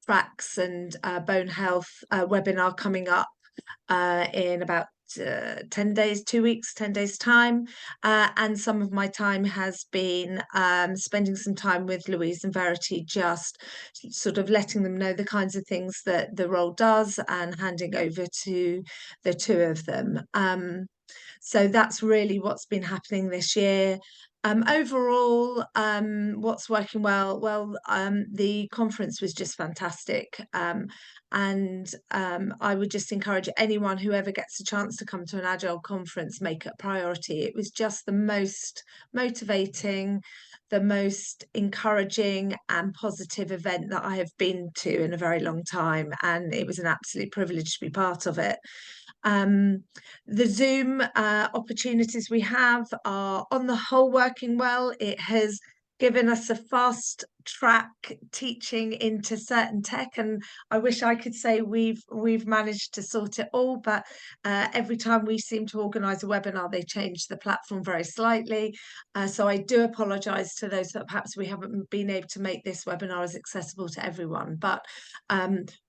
tracks and bone health webinar coming up in about 10 days, 2 weeks, 10 days time. And some of my time has been spending some time with Louise and Verity, just sort of letting them know the kinds of things that the role does and handing over to the two of them. So that's really what's been happening this year. Overall, what's working well? Well, the conference was just fantastic. And I would just encourage anyone who ever gets a chance to come to an Agile conference, make it a priority. It was just the most motivating, the most encouraging and positive event that I have been to in a very long time. And it was an absolute privilege to be part of it. The Zoom opportunities we have are on the whole working well. It has given us a fast track teaching into certain tech, and I wish I could say we've managed to sort it all, but every time we seem to organise a webinar, they change the platform very slightly. So I do apologise to those that perhaps we haven't been able to make this webinar as accessible to everyone, but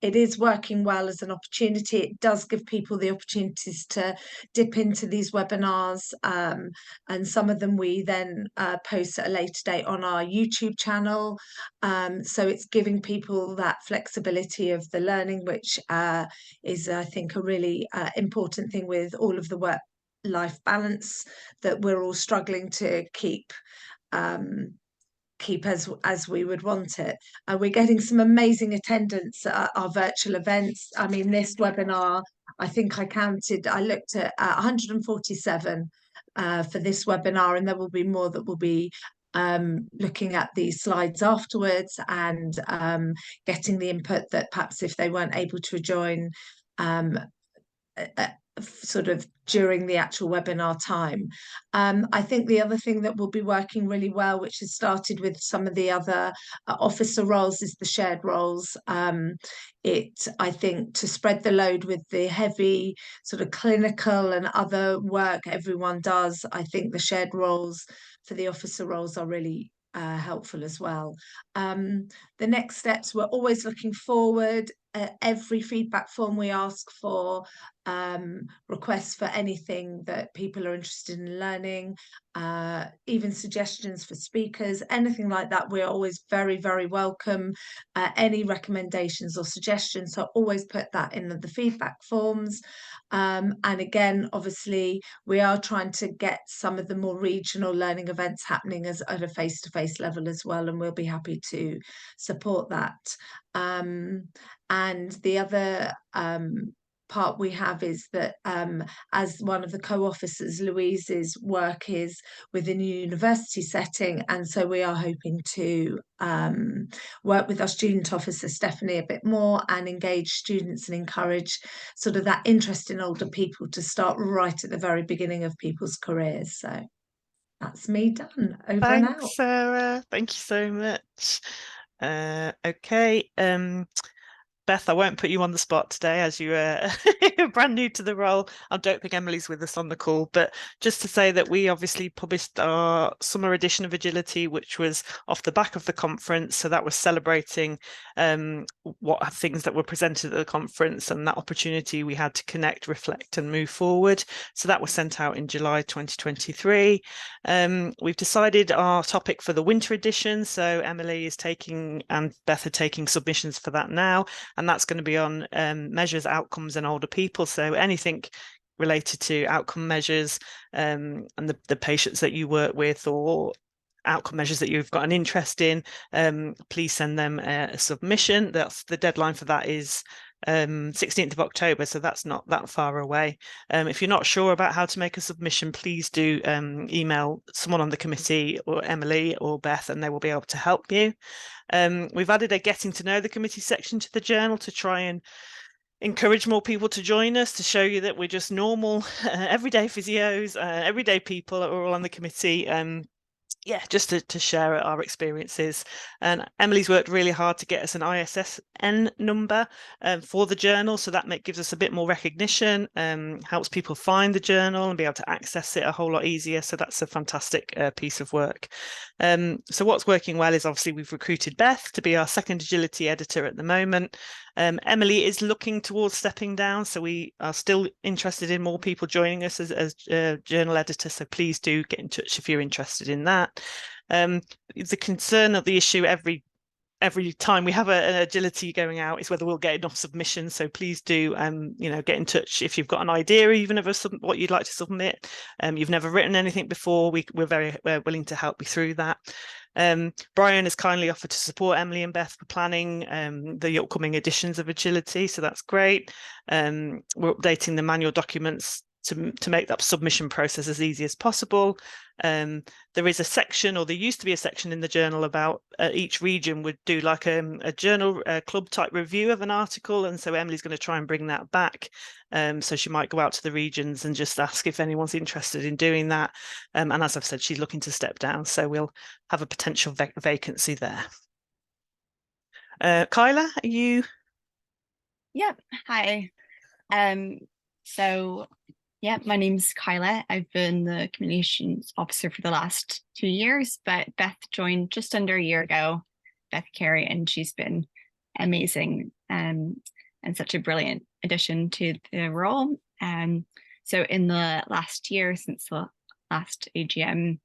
it is working well as an opportunity. It does give people the opportunities to dip into these webinars, and some of them we then post at a later date on our YouTube channel. So it's giving people that flexibility of the learning, which is, I think, a really important thing with all of the work-life balance that we're all struggling to keep as we would want it. We're getting some amazing attendance at our virtual events. I mean, this webinar, I think I looked at 147 for this webinar, and there will be more that will be looking at these slides afterwards and getting the input that perhaps if they weren't able to join sort of during the actual webinar time. I think the other thing that will be working really well, which has started with some of the other officer roles, is the shared roles. I think to spread the load with the heavy sort of clinical and other work everyone does, I think the shared roles for the officer roles are really helpful as well. The next steps, we're always looking forward. Every feedback form we ask for requests for anything that people are interested in learning, even suggestions for speakers, anything like that. We're always very, very welcome. Any recommendations or suggestions, so always put that in the feedback forms. And again, obviously, we are trying to get some of the more regional learning events happening at a face-to-face level as well, and we'll be happy to support that. And the other part we have is that as one of the co-officers, Louise's work is within a university setting, and so we are hoping to work with our student officer Stephanie a bit more and engage students and encourage sort of that interest in older people to start right at the very beginning of people's careers. So that's me done. Over and out. Thanks, Sarah. Thank you so much. Okay. Beth, I won't put you on the spot today as you are brand new to the role. I don't think Emily's with us on the call, but just to say that we obviously published our summer edition of Agility, which was off the back of the conference. So that was celebrating what things that were presented at the conference and that opportunity we had to connect, reflect and move forward. So that was sent out in July 2023. We've decided our topic for the winter edition. So Emily is taking and Beth are taking submissions for that now. And that's going to be on measures, outcomes and older people. So anything related to outcome measures and the patients that you work with or outcome measures that you've got an interest in, please send them a submission. That's the deadline for that is 16th of October, so that's not that far away. If you're not sure about how to make a submission, please do email someone on the committee or Emily or Beth and they will be able to help you. We've added a getting to know the committee section to the journal to try and encourage more people to join us, to show you that we're just normal everyday physios, everyday people that are all on the committee. Yeah, just to share our experiences. And Emily's worked really hard to get us an ISSN number for the journal, so that gives us a bit more recognition, helps people find the journal and be able to access it a whole lot easier. So that's a fantastic piece of work. So what's working well is obviously we've recruited Beth to be our second Agility editor at the moment. Emily is looking towards stepping down, so we are still interested in more people joining us as journal editor, so please do get in touch if you're interested in that. The concern of the issue every time we have an Agility going out is whether we'll get enough submissions, so please do get in touch if you've got an idea even of what you'd like to submit. You've never written anything before, we're very willing to help you through that. Brian has kindly offered to support Emily and Beth for planning the upcoming editions of Agility, so that's great. We're updating the manual documents to make that submission process as easy as possible. There is a section, or there used to be a section in the journal about each region would do like a journal club type review of an article, and so Emily's going to try and bring that back. So she might go out to the regions and just ask if anyone's interested in doing that. And as I've said, she's looking to step down, so we'll have a potential vacancy there. Kyla, are you? Yep. Hi. So yeah, my name's Kyla. I've been the communications officer for the last 2 years, but Beth joined just under a year ago, Beth Carey, and she's been amazing and such a brilliant addition to the role. So in the last year, since the last AGM,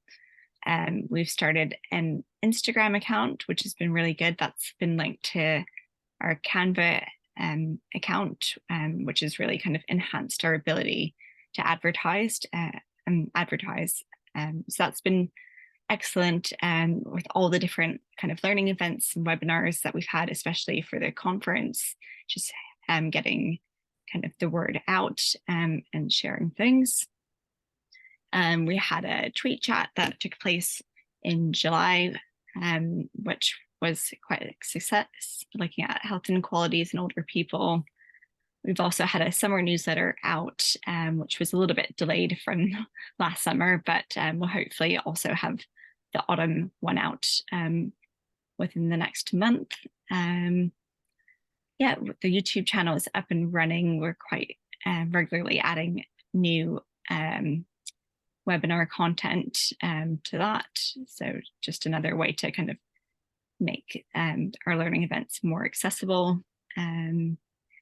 we've started an Instagram account, which has been really good. That's been linked to our Canva account, which has really kind of enhanced our ability to advertise. So that's been excellent with all the different kind of learning events and webinars that we've had, especially for the conference, just getting kind of the word out and sharing things. We had a tweet chat that took place in July, which was quite a success, looking at health inequalities in older people. We've also had a summer newsletter out, which was a little bit delayed from last summer, but we'll hopefully also have the autumn one out within the next month. Yeah, the YouTube channel is up and running. We're quite regularly adding new webinar content to that. So just another way to kind of make our learning events more accessible.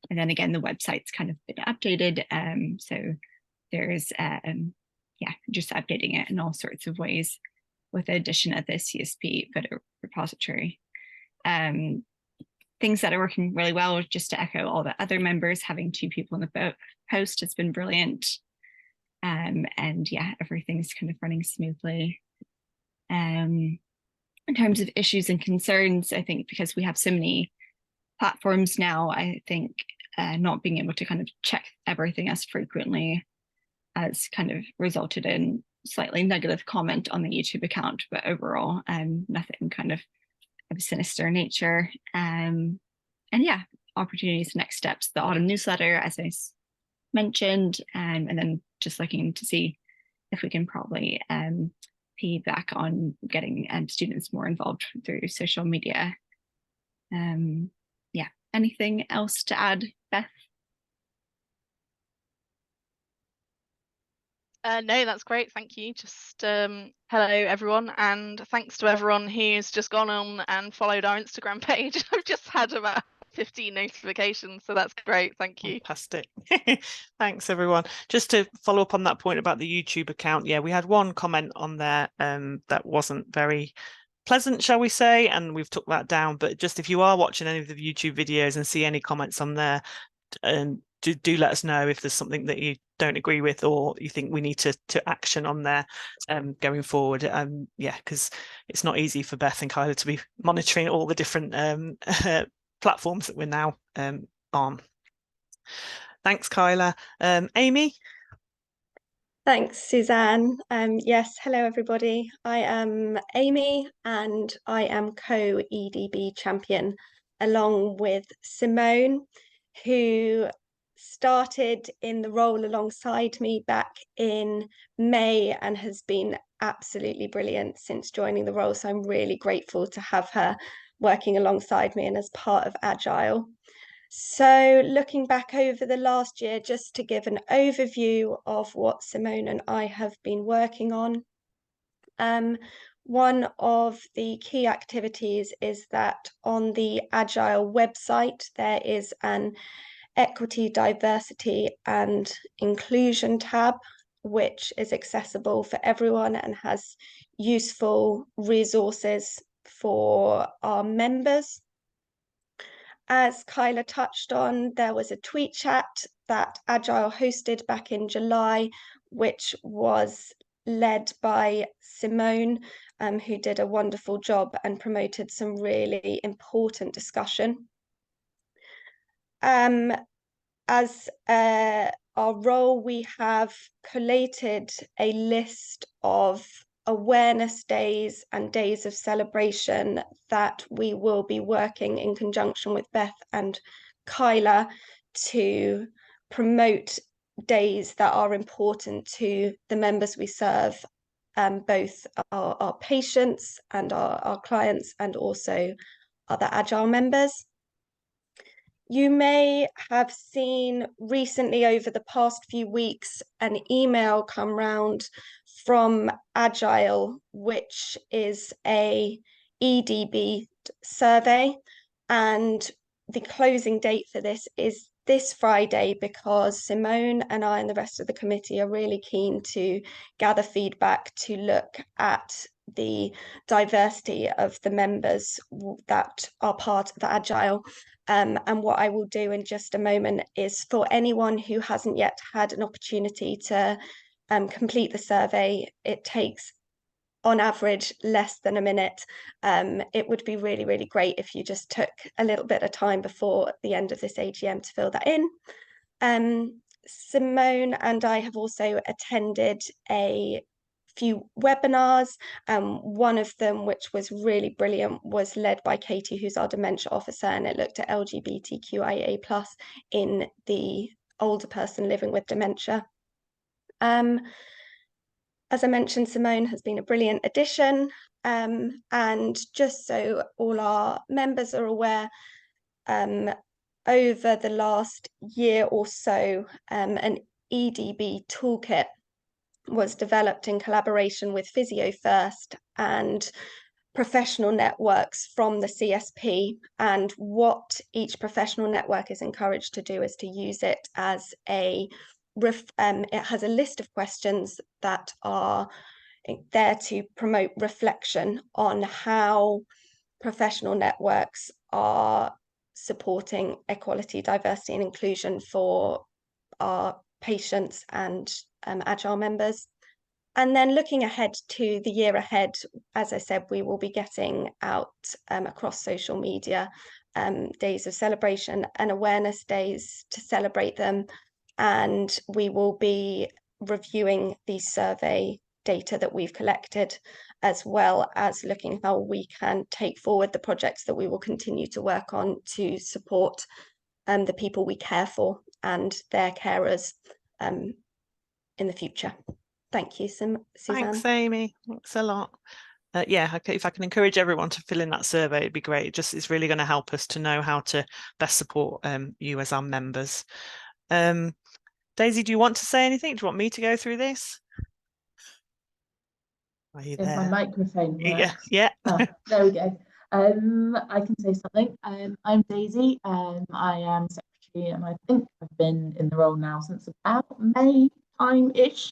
And then again, the website's kind of been updated. So there's, just updating it in all sorts of ways with the addition of the CSP photo repository. Things that are working really well, just to echo all the other members, having 2 people in the post has been brilliant. And yeah, everything's kind of running smoothly. In terms of issues and concerns, I think because we have so many platforms now, I think not being able to kind of check everything as frequently has kind of resulted in slightly negative comment on the YouTube account, but overall, nothing kind of a sinister nature. And yeah, opportunities, next steps, the autumn newsletter, as I mentioned, and then just looking to see if we can probably piggyback on getting students more involved through social media. Yeah, anything else to add, Beth? No, that's great. Thank you. Just hello, everyone. And thanks to everyone who's just gone on and followed our Instagram page. I've just had about 15 notifications, so that's great. Thank you. Fantastic. Thanks, everyone. Just to follow up on that point about the YouTube account. Yeah, we had one comment on there that wasn't very pleasant, shall we say, and we've took that down. But just if you are watching any of the YouTube videos and see any comments on there, and do let us know if there's something that you don't agree with or you think we need to action on there going forward. Yeah, because it's not easy for Beth and Kyla to be monitoring all the different platforms that we're now on. Thanks, Kyla. Amy? Thanks, Suzanne. Yes, hello everybody. I am Amy and I am co-EDB champion along with Simone, who started in the role alongside me back in May and has been absolutely brilliant since joining the role. So I'm really grateful to have her working alongside me and as part of Agile. So looking back over the last year, just to give an overview of what Simone and I have been working on. One of the key activities is that on the Agile website, there is an Equity, Diversity and Inclusion tab, which is accessible for everyone and has useful resources for our members. As Kyla touched on, there was a tweet chat that Agile hosted back in July, which was led by Simone, who did a wonderful job and promoted some really important discussion. As our role, we have collated a list of awareness days and days of celebration that we will be working in conjunction with Beth and Kyla to promote days that are important to the members we serve, both our patients and our clients and also other Agile members. You may have seen recently over the past few weeks an email come round from Agile, which is a EDB survey, and the closing date for this is this Friday because Simone and I and the rest of the committee are really keen to gather feedback to look at the diversity of the members that are part of Agile. And what I will do in just a moment is, for anyone who hasn't yet had an opportunity to complete the survey, it takes on average less than a minute. It would be really, really great if you just took a little bit of time before the end of this AGM to fill that in. Simone and I have also attended a few webinars. One of them, which was really brilliant, was led by Katie, who's our dementia officer, and it looked at LGBTQIA+ in the older person living with dementia. As I mentioned, Simone has been a brilliant addition, and just so all our members are aware, over the last year or so, an EDB toolkit was developed in collaboration with Physio First and professional networks from the CSP. And what each professional network is encouraged to do is to use it as it has a list of questions that are there to promote reflection on how professional networks are supporting equality, diversity and inclusion for our patients and Agile members. And then looking ahead to the year ahead, as I said, we will be getting out across social media days of celebration and awareness days to celebrate them. And we will be reviewing the survey data that we've collected, as well as looking how we can take forward the projects that we will continue to work on to support the people we care for and their carers in the future. Thank you, Suzanne. Thanks, Amy. Thanks a lot. Yeah, okay, if I can encourage everyone to fill in that survey, it'd be great. It's really going to help us to know how to best support you as our members. Daisy, do you want to say anything? Do you want me to go through this? Are you there? If my microphone works. Yeah. There we go. I can say something. I'm Daisy. I am secretary, and I think I've been in the role now since about May time-ish.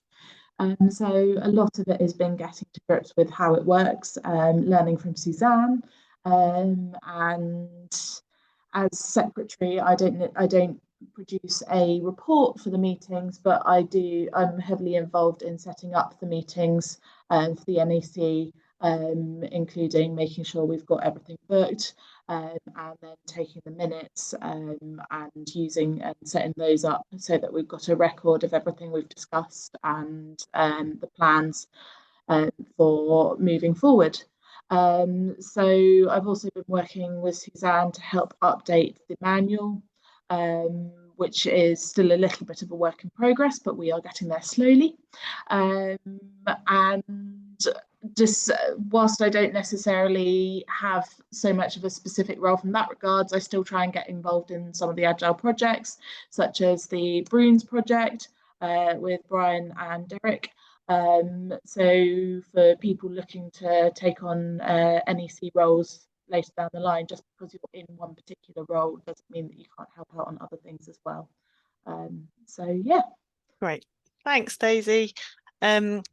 So a lot of it has been getting to grips with how it works, learning from Suzanne, and as secretary, I don't produce a report for the meetings, but I'm heavily involved in setting up the meetings for the NEC, including making sure we've got everything booked, and then taking the minutes and using and setting those up so that we've got a record of everything we've discussed and the plans for moving forward. So I've also been working with Suzanne to help update the manual, which is still a little bit of a work in progress, but we are getting there slowly. And just whilst I don't necessarily have so much of a specific role from that regards, I still try and get involved in some of the Agile projects, such as the Bruins project with Brian and Derek. So for people looking to take on NEC roles later down the line, just because you're in one particular role doesn't mean that you can't help out on other things as well. So yeah. Great. Thanks, Daisy.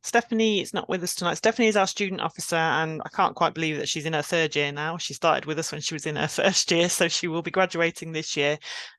Stephanie is not with us tonight. Stephanie is our student officer, and I can't quite believe that she's in her third year now. She started with us when she was in her first year, so she will be graduating this year.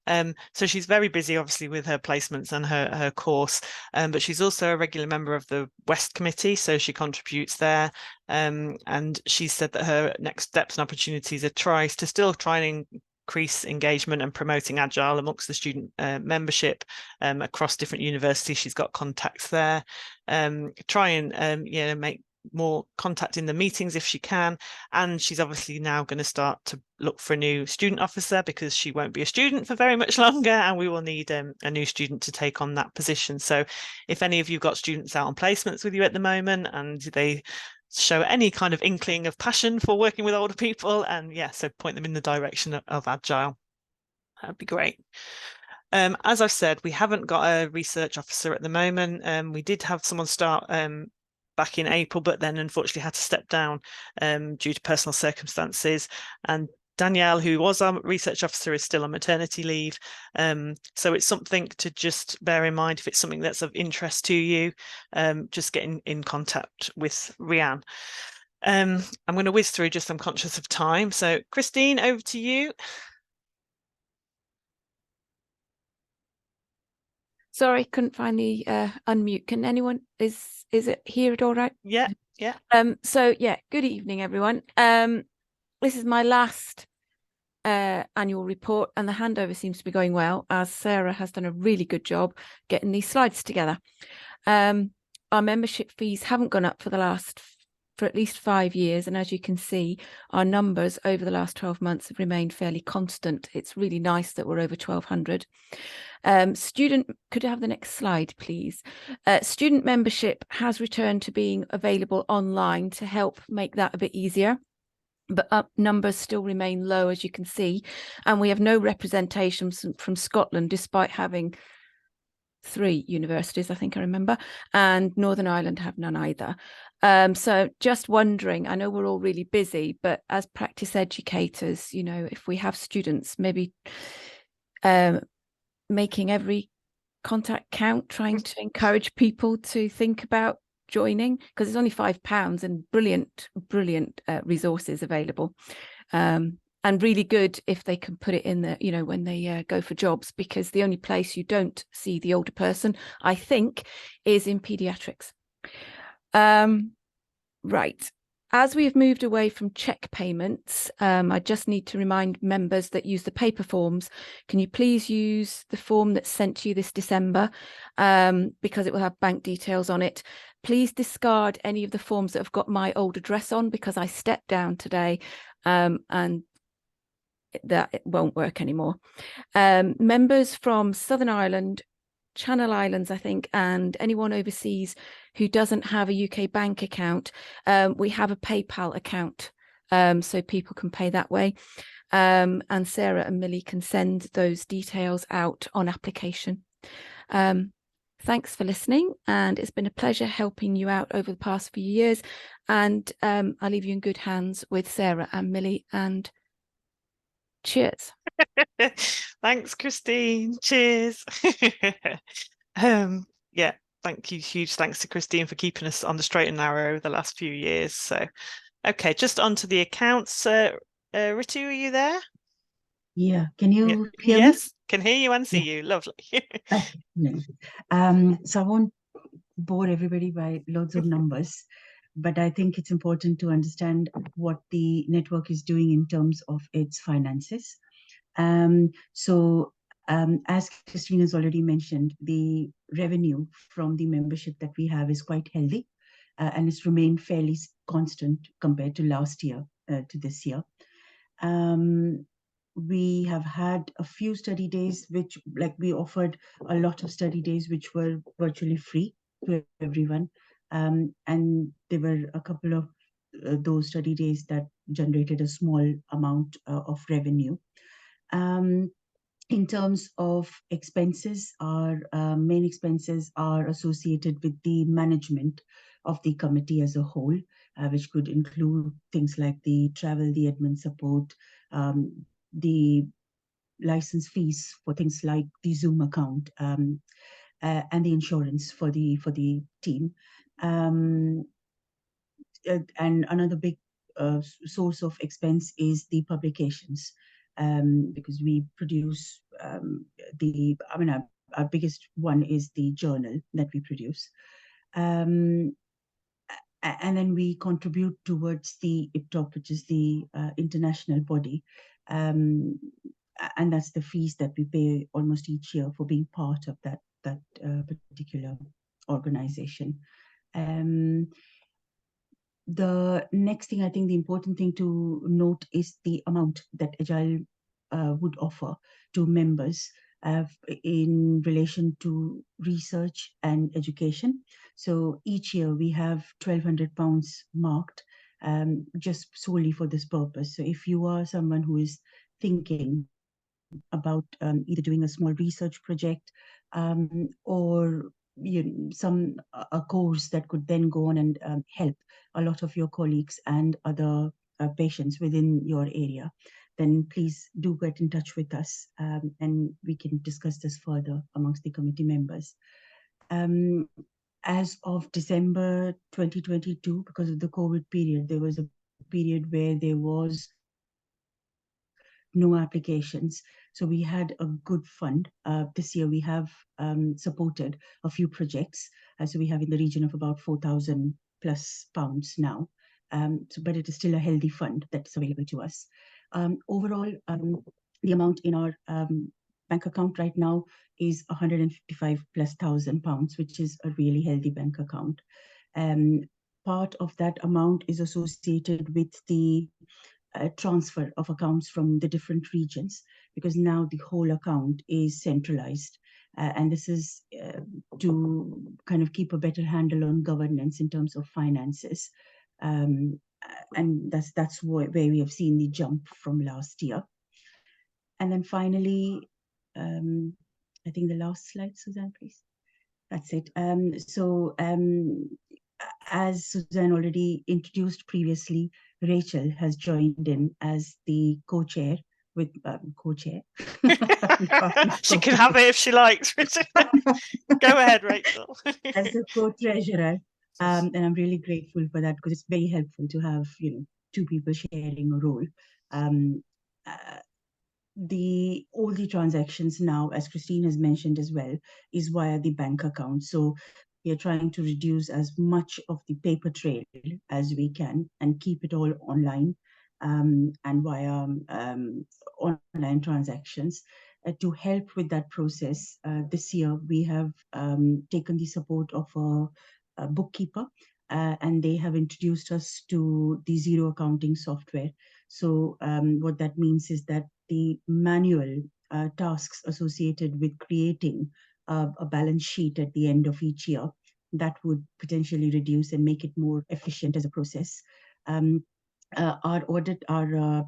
So she's very busy, obviously, with her placements and her course, but she's also a regular member of the West Committee, so she contributes there. And she said that her next steps and opportunities are still try and increase engagement and promoting Agile amongst the student membership across different universities. She's got contacts there. Try and make more contact in the meetings if she can, and she's obviously now going to start to look for a new student officer because she won't be a student for very much longer, and we will need a new student to take on that position. So if any of you got students out on placements with you at the moment and they show any kind of inkling of passion for working with older people, and so point them in the direction of Agile, that'd be great. As I've said, we haven't got a research officer at the moment. We did have someone start back in April, but then unfortunately had to step down due to personal circumstances. And Danielle, who was our research officer, is still on maternity leave. So it's something to just bear in mind if it's something that's of interest to you. Just get in contact with Rianne. I'm going to whiz through, just I'm conscious of time. So Christine, over to you. Sorry, couldn't find the unmute. Can anyone, is it here all right? Yeah. So yeah, good evening, everyone. This is my last annual report, and the handover seems to be going well, as Sarah has done a really good job getting these slides together. Our membership fees haven't gone up for at least 5 years, and as you can see, our numbers over the last 12 months have remained fairly constant. It's really nice that we're over 1,200. Could I have the next slide, please? Student membership has returned to being available online to help make that a bit easier, but numbers still remain low, as you can see, and we have no representation from Scotland, despite having 3 universities, I think I remember, and Northern Ireland have none either. So just wondering, I know we're all really busy, but as practice educators, if we have students, maybe making every contact count, trying to encourage people to think about joining, because it's only £5 and brilliant resources available. And really good if they can put it in the, when they go for jobs, because the only place you don't see the older person, I think, is in paediatrics. Right. as we have moved away from cheque payments, I just need to remind members that use the paper forms, can you please use the form that's sent to you this December, because it will have bank details on it. Please discard any of the forms that have got my old address on, because I stepped down today, and that it won't work anymore. Members from Southern Ireland, Channel Islands, I think, and anyone overseas who doesn't have a UK bank account, we have a PayPal account, so people can pay that way. And Sarah and Millie can send those details out on application. Thanks for listening, and it's been a pleasure helping you out over the past few years. And I'll leave you in good hands with Sarah and Millie, and cheers. Thanks, Christine. Cheers. Yeah, thank you. Huge thanks to Christine for keeping us on the straight and narrow the last few years. So, okay, just onto the accounts. Ritu, are you there? Yeah, can you hear me? Yes, can hear you and see you. Lovely. Okay, no. So I won't bore everybody by loads of numbers, but I think it's important to understand what the network is doing in terms of its finances. As Christine has already mentioned, the revenue from the membership that we have is quite healthy, and it's remained fairly constant compared to last year to this year. We have had a few study days, which, like, we offered a lot of study days which were virtually free to everyone, and there were a couple of those study days that generated a small amount of revenue. In terms of expenses, our main expenses are associated with the management of the committee as a whole, which could include things like the travel, the admin support, the license fees for things like the Zoom account, and the insurance for the team. And another big source of expense is the publications, because we produce our biggest one is the journal that we produce. And then we contribute towards the IPTOP, which is the international body. And that's the fees that we pay almost each year for being part of that particular organization. The next thing, I think the important thing to note is the amount that Agile would offer to members in relation to research and education. So each year we have £1,200 marked just solely for this purpose. So if you are someone who is thinking about either doing a small research project or a course that could then go on and help a lot of your colleagues and other patients within your area, then please do get in touch with us, and we can discuss this further amongst the committee members. As of December 2022, because of the COVID period, there was a period where there was no applications. So we had a good fund. This year we have supported a few projects. So we have in the region of about £4,000+ now. But it is still a healthy fund that's available to us. Overall, the amount in our bank account right now is £155,000+, which is a really healthy bank account. Part of that amount is associated with the transfer of accounts from the different regions, because now the whole account is centralized. And this is to kind of keep a better handle on governance in terms of finances. And that's where we have seen the jump from last year. And then finally, I think the last slide, Suzanne, please. That's it. As Suzanne already introduced previously, Rachel has joined in as the co-chair with co-chair. She can have it if she likes. Go ahead, Rachel. As the co-treasurer, and I'm really grateful for that, because it's very helpful to have two people sharing a role. All the transactions now, as Christine has mentioned as well, is via the bank account. So we are trying to reduce as much of the paper trail as we can and keep it all online and via online transactions. To help with that process, this year we have taken the support of a bookkeeper, and they have introduced us to the zero accounting software. So what that means is that the manual tasks associated with creating a balance sheet at the end of each year, that would potentially reduce and make it more efficient as a process. Our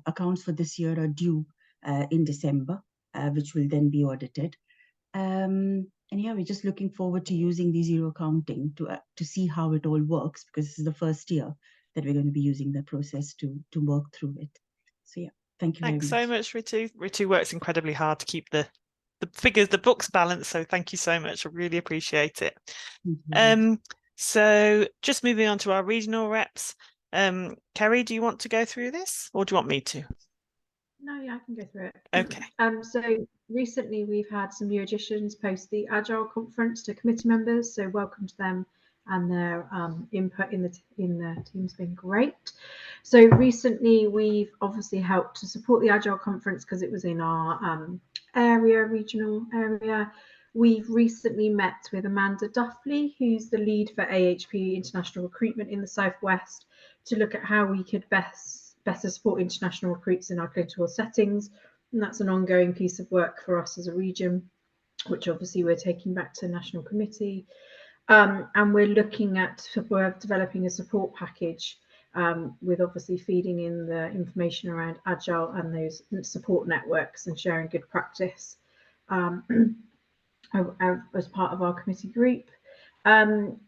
accounts for this year are due in December, which will then be audited. And yeah, we're just looking forward to using the zero accounting to see how it all works, because this is the first year that we're going to be using that process to work through it. So yeah, thank you very much. Thanks so much, Ritu. Ritu works incredibly hard to keep the figures, the books balanced. So thank you so much. I really appreciate it. So just moving on to our regional reps. Kerry, do you want to go through this, or do you want me to? No, yeah, I can go through it. Okay. So recently we've had some new additions post the Agile conference to committee members. So welcome to them, and their input in the team's been great. So recently we've obviously helped to support the Agile conference because it was in our regional area. We've recently met with Amanda Duffley, who's the lead for AHP International Recruitment in the Southwest, to look at how we could better support international recruits in our clinical settings. And that's an ongoing piece of work for us as a region, which obviously we're taking back to National Committee. And we're looking at developing a support package with obviously feeding in the information around Agile and those support networks and sharing good practice as part of our committee group.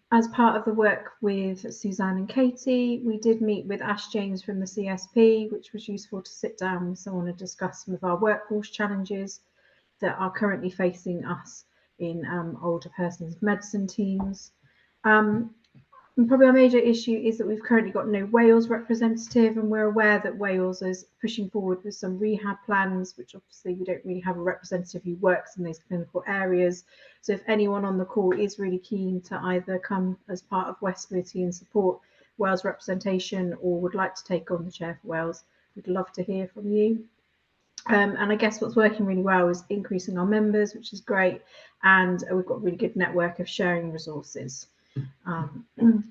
As part of the work with Suzanne and Katie, we did meet with Ash James from the CSP, which was useful to sit down with someone and discuss some of our workforce challenges that are currently facing us in older persons medicine teams. And probably our major issue is that we've currently got no Wales representative, and we're aware that Wales is pushing forward with some rehab plans, which obviously we don't really have a representative who works in those clinical areas. So if anyone on the call is really keen to either come as part of West Committee and support Wales representation, or would like to take on the chair for Wales, we'd love to hear from you. And I guess what's working really well is increasing our members, which is great, and we've got a really good network of sharing resources.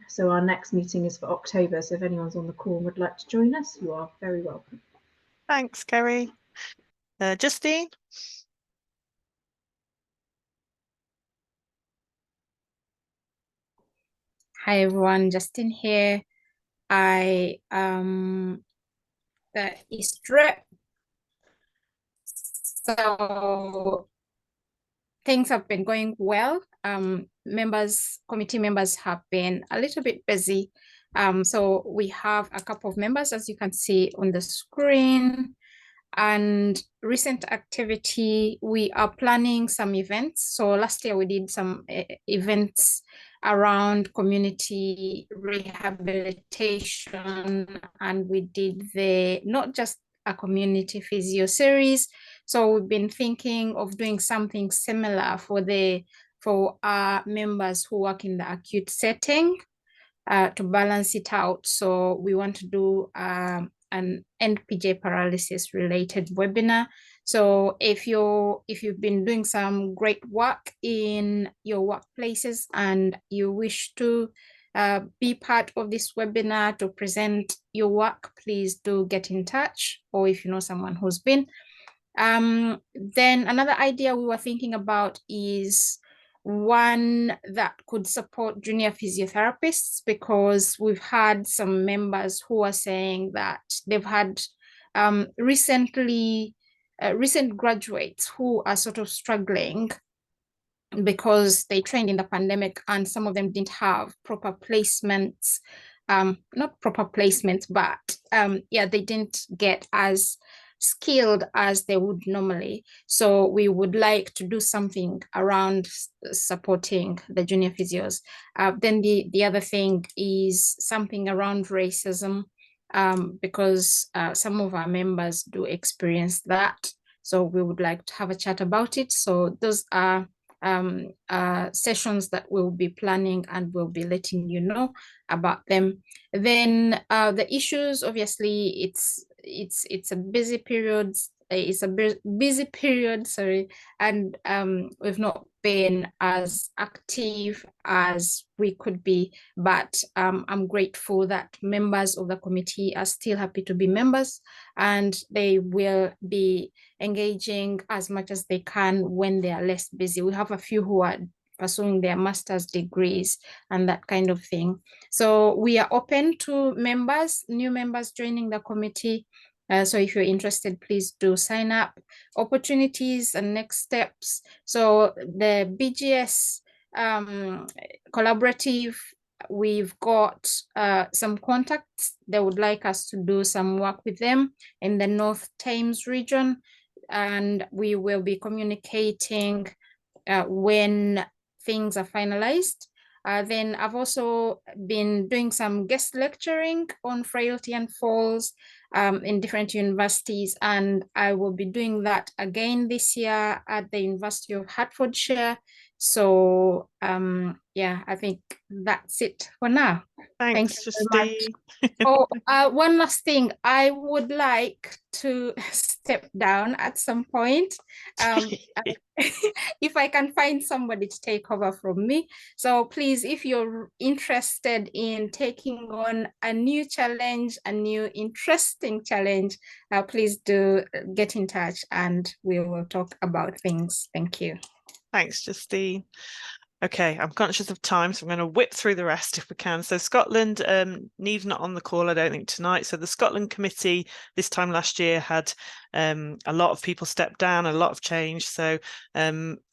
So our next meeting is for October, so if anyone's on the call and would like to join us, you are very welcome. Thanks, Kerry. Justine? Hi everyone, Justine here. I am the East Rep. So things have been going well. Committee members have been a little bit busy. So we have a couple of members, as you can see on the screen. And recent activity, we are planning some events. So last year we did some events around community rehabilitation, and we did not just a community physio series. So we've been thinking of doing something similar for our members who work in the acute setting to balance it out. So we want to do an NPJ paralysis related webinar. So if you've been doing some great work in your workplaces and you wish to be part of this webinar to present your work, please do get in touch, or if you know someone who's been. Then another idea we were thinking about is one that could support junior physiotherapists, because we've had some members who are saying that they've had recent graduates who are sort of struggling because they trained in the pandemic and some of them didn't have proper placements, not proper placements, but yeah, they didn't get as skilled as they would normally. So we would like to do something around supporting the junior physios. Then the other thing is something around racism, because some of our members do experience that. So we would like to have a chat about it. So those are sessions that we'll be planning, and we'll be letting you know about them. Then the issues, obviously, it's a busy period. It's a busy period, sorry, and we've not been as active as we could be, but I'm grateful that members of the committee are still happy to be members, and they will be engaging as much as they can when they are less busy. We have a few who are pursuing their master's degrees and that kind of thing. So we are open to members, new members joining the committee. So if you're interested, please do sign up. Opportunities and next steps. So the BGS collaborative, we've got some contacts. They would like us to do some work with them in the North Thames region, and we will be communicating when things are finalized. Then I've also been doing some guest lecturing on frailty and falls in different universities, and I will be doing that again this year at the University of Hertfordshire. So yeah, I think that's it for now. Thank Thanks, you very much. Oh, one last thing. I would like to step down at some point. If I can find somebody to take over from me. So please, if you're interested in taking on a new challenge, a new interesting challenge, please do get in touch and we will talk about things. Thank you. Thanks, Justine. Okay, I'm conscious of time, so I'm going to whip through the rest if we can. So Scotland, Neve's not on the call, I don't think, tonight. So the Scotland committee this time last year had a lot of people step down, a lot of change. So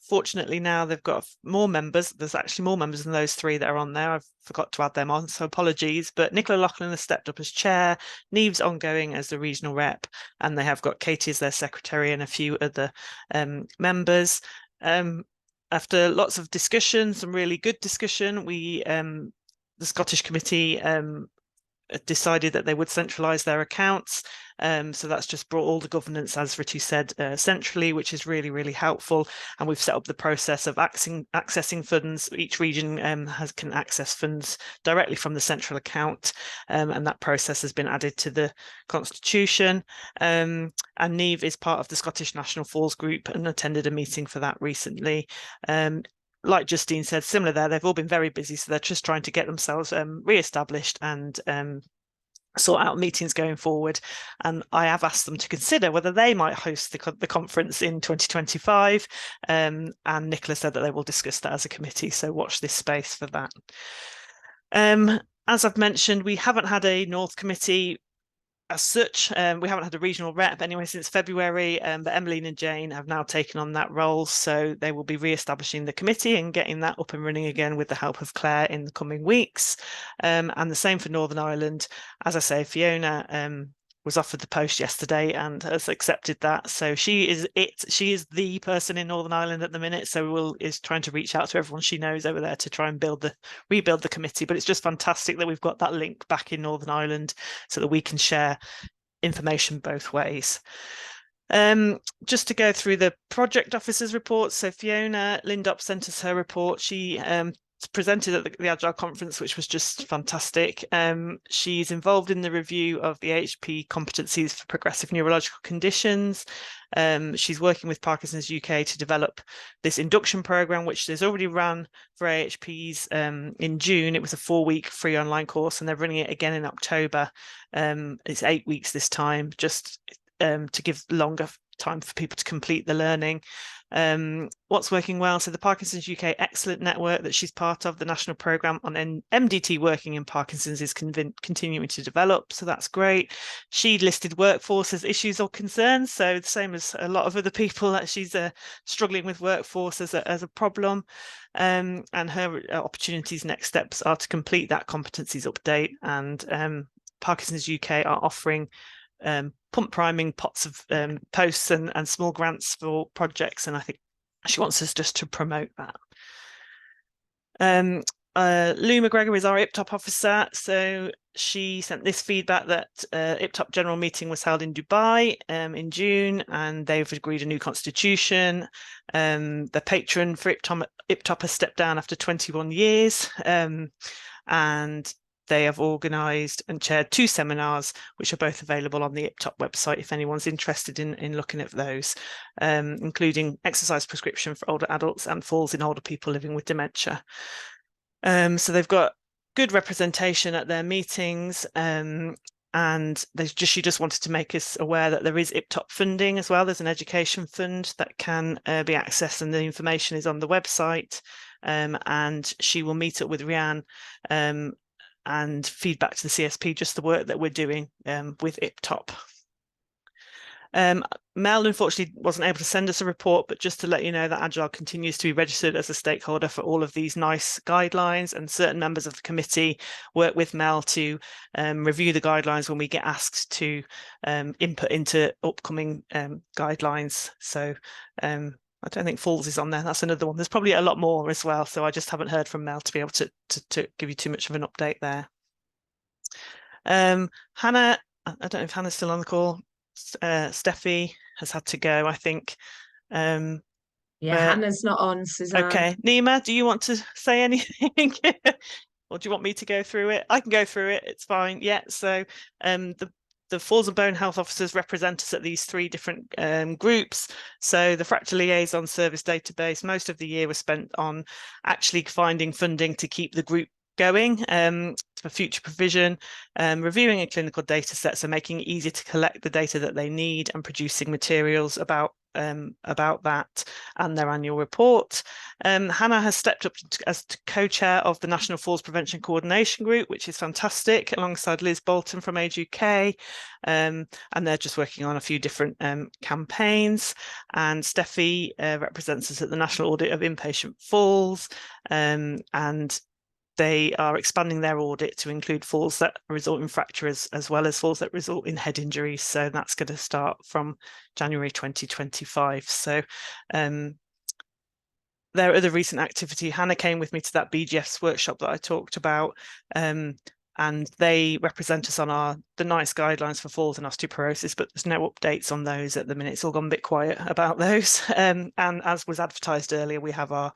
fortunately now they've got more members. There's actually more members than those three that are on there. I've forgot to add them on, so apologies. But Nicola Loughlin has stepped up as chair, Neve's ongoing as the regional rep, and they have got Katie as their secretary and a few other members. After lots of discussion, some really good discussion, we the Scottish committee decided that they would centralise their accounts. So that's just brought all the governance, as Ritu said, centrally, which is really, really helpful. And we've set up the process of accessing funds. Each region can access funds directly from the central account, and that process has been added to the constitution. And Neve is part of the Scottish National Falls Group and attended a meeting for that recently. Like Justine said, similar there, they've all been very busy, so they're just trying to get themselves re-established and sort out meetings going forward. And I have asked them to consider whether they might host the conference in 2025. And Nicola said that they will discuss that as a committee, so watch this space for that. As I've mentioned, we haven't had a North Committee as such. We haven't had a regional rep anyway since February, but Emmeline and Jane have now taken on that role, so they will be re-establishing the committee and getting that up and running again with the help of Claire in the coming weeks. And the same for Northern Ireland. As I say, Fiona was offered the post yesterday and has accepted that, so she is the person in Northern Ireland at the minute, so is trying to reach out to everyone she knows over there to try and rebuild the committee. But it's just fantastic that we've got that link back in Northern Ireland so that we can share information both ways. Just to go through the project officers report, so Fiona Lindop sent us her report. She presented at the Agile conference, which was just fantastic. She's involved in the review of the AHP competencies for progressive neurological conditions. She's working with Parkinson's UK to develop this induction program, which is already run for AHPs in June. It was a 4-week free online course, and they're running it again in October. It's 8 weeks this time, just to give longer time for people to complete the learning. What's working well? So the Parkinson's UK Excellent Network that she's part of, the national programme on MDT working in Parkinson's, is continuing to develop, so that's great. She listed workforce as issues or concerns, so the same as a lot of other people, that she's struggling with workforce as a problem. And her opportunities, next steps, are to complete that competencies update, and Parkinson's UK are offering pump priming pots of posts and small grants for projects, and I think she wants us just to promote that. Lou McGregor is our IPTOP officer, so she sent this feedback that IPTOP general meeting was held in Dubai in June, and they've agreed a new constitution. The patron for IPTOP has stepped down after 21 years, and they have organised and chaired 2 seminars, which are both available on the IPTOP website if anyone's interested in looking at those, including exercise prescription for older adults and falls in older people living with dementia. So they've got good representation at their meetings, and she just wanted to make us aware that there is IPTOP funding as well. There's an education fund that can be accessed, and the information is on the website. And she will meet up with Rianne and feedback to the CSP just the work that we're doing with IPTOP. Mel unfortunately wasn't able to send us a report, but just to let you know that Agile continues to be registered as a stakeholder for all of these NICE guidelines, and certain members of the committee work with Mel to review the guidelines when we get asked to input into upcoming guidelines. So I don't think falls is on there. That's another one. There's probably a lot more as well. So I just haven't heard from Mel to be able to give you too much of an update there. Hannah, I don't know if Hannah's still on the call. Steffi has had to go, I think. Yeah, Hannah's not on, Suzanne. Okay, Nima, do you want to say anything? Or do you want me to go through it? I can go through it, it's fine. Yeah, so the Falls and Bone Health officers represent us at these 3 different groups. So the Fracture Liaison Service database, most of the year was spent on actually finding funding to keep the group going for future provision, reviewing a clinical data set, so making it easier to collect the data that they need, and producing materials about that and their annual report. Hannah has stepped up as co-chair of the National Falls Prevention Coordination Group, which is fantastic, alongside Liz Bolton from Age UK, and they're just working on a few different campaigns. And Steffi represents us at the National Audit of Inpatient Falls, and they are expanding their audit to include falls that result in fractures as well as falls that result in head injuries. So that's going to start from January 2025. So their other recent activity, Hannah came with me to that BGF's workshop that I talked about, and they represent us on the NICE guidelines for falls and osteoporosis, but there's no updates on those at the minute. It's all gone a bit quiet about those. And as was advertised earlier, we have our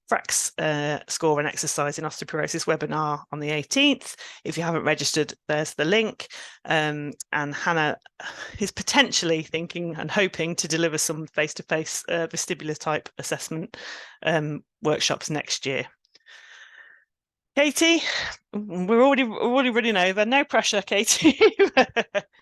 FRAX score and exercise in osteoporosis webinar on the 18th. If you haven't registered, there's the link. And Hannah is potentially thinking and hoping to deliver some face-to-face vestibular type assessment workshops next year. Katie, we're already running over. No pressure, Katie.